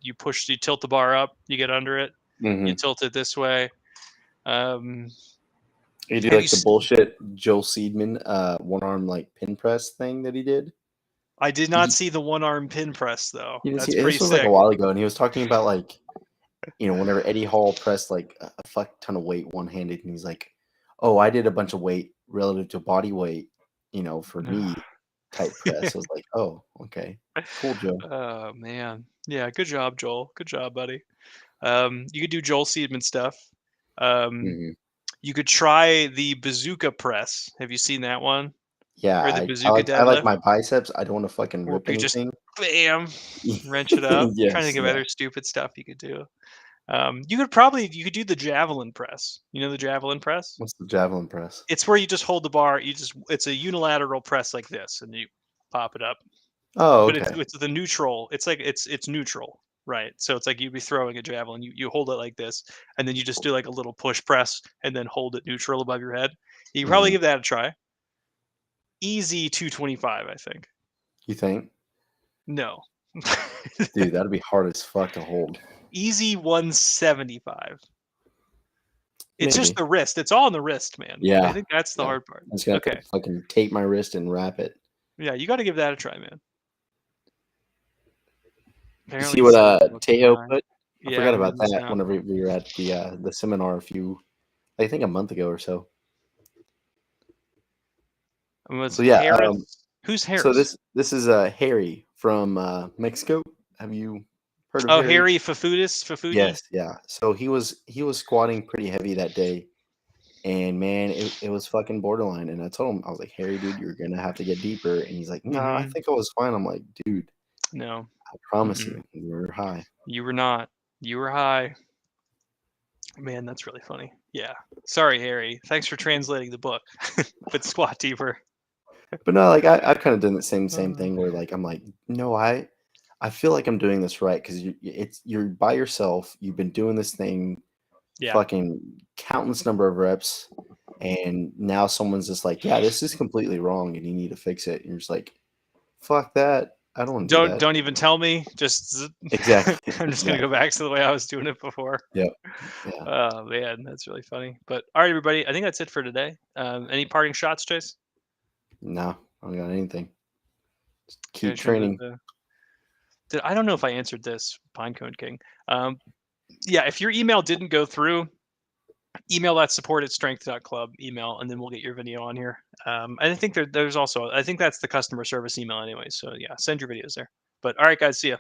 tilt the bar up, you get under it, you Hmm. tilt it this way. Um, You do have you? like the bullshit Joel Seedman one arm like pin press thing that he did. I did Did not see the one arm pin press though. you didn't see That's it? pretty This was like a sick. while ago, and he was talking about like whenever Eddie Hall pressed like a fuck ton of weight one handed, and he's like, "Oh, I did a bunch of weight relative to body weight, for me type press." I was like, "Oh, okay, cool, Joe." Oh man, yeah. Good job, Joel. Good job, buddy. You could do Joel Seedman stuff. Um, Hmm. you could try the bazooka press. Have you seen that one? Yeah, Or the I bazooka I like deadlift? my biceps. I don't want to fucking Where rip you just anything. bam, wrench it up. Trying to Yes, think of yeah. other stupid stuff you could do. You could do the javelin press. You know the javelin press? What's the javelin press? It's where you just hold the bar. It's a unilateral press like this, and you pop it up. Oh, But okay. it's the neutral. It's like it's neutral, right? So it's like you'd be throwing a javelin. You hold it like this, and then you just do like a little push press, and then hold it neutral above your head. You can probably Hmm. give that a try. Easy 225, I think. You think, No. dude, that'd be hard as fuck to hold. Easy 175. It's just Maybe. the wrist. It's all in the wrist, man. I Yeah, think that's the yeah. hard part. I'm just gonna have Okay. to fucking tape my wrist and wrap it. Yeah, you gotta give that a try, man. You Apparently see what it's still fucking Teo high. put? I Yeah, forgot I'm about reading this that now. whenever we were at the seminar I think a month ago or so. Was So yeah, Harris? Who's so Harris? this is Harry from Mexico. Have you heard of Oh, Harry? Harry Fafudi? Yes, yeah. So he was squatting pretty heavy that day, and man, it was fucking borderline. And I told him, I was like, Harry, dude, you're gonna have to get deeper. And he's like, No, I Mhm. think I was fine. I'm like, dude, No. I promise Mm-mm. you, you're high. You were not. You were high. Man, that's really funny. Yeah. Sorry, Harry. Thanks for translating the book. But squat deeper. But no, like I've kind of done the same Uh, thing where like I'm like, no, I feel like I'm doing this right because you're by yourself. You've been doing this thing yeah. fucking countless number of reps, and now someone's just like, yeah, this is completely wrong, and you need to fix it. And you're just like, fuck that. I don't want to do that. Don't even tell me. Just Exactly. I'm just gonna go Exactly. back to the way I was doing it before. Yep. Yeah. Oh man, that's really funny. But all right, everybody, I think that's it for today. Any parting shots, Chase? No, I don't got anything. Okay, Keep training. I don't know if I answered this, Pinecone King. Um, yeah, if your email didn't go through, email that support@strength.club email, and then we'll get your video on here. And I think there's also I think that's the customer service email anyway. So yeah, send your videos there. But all right, guys, see ya.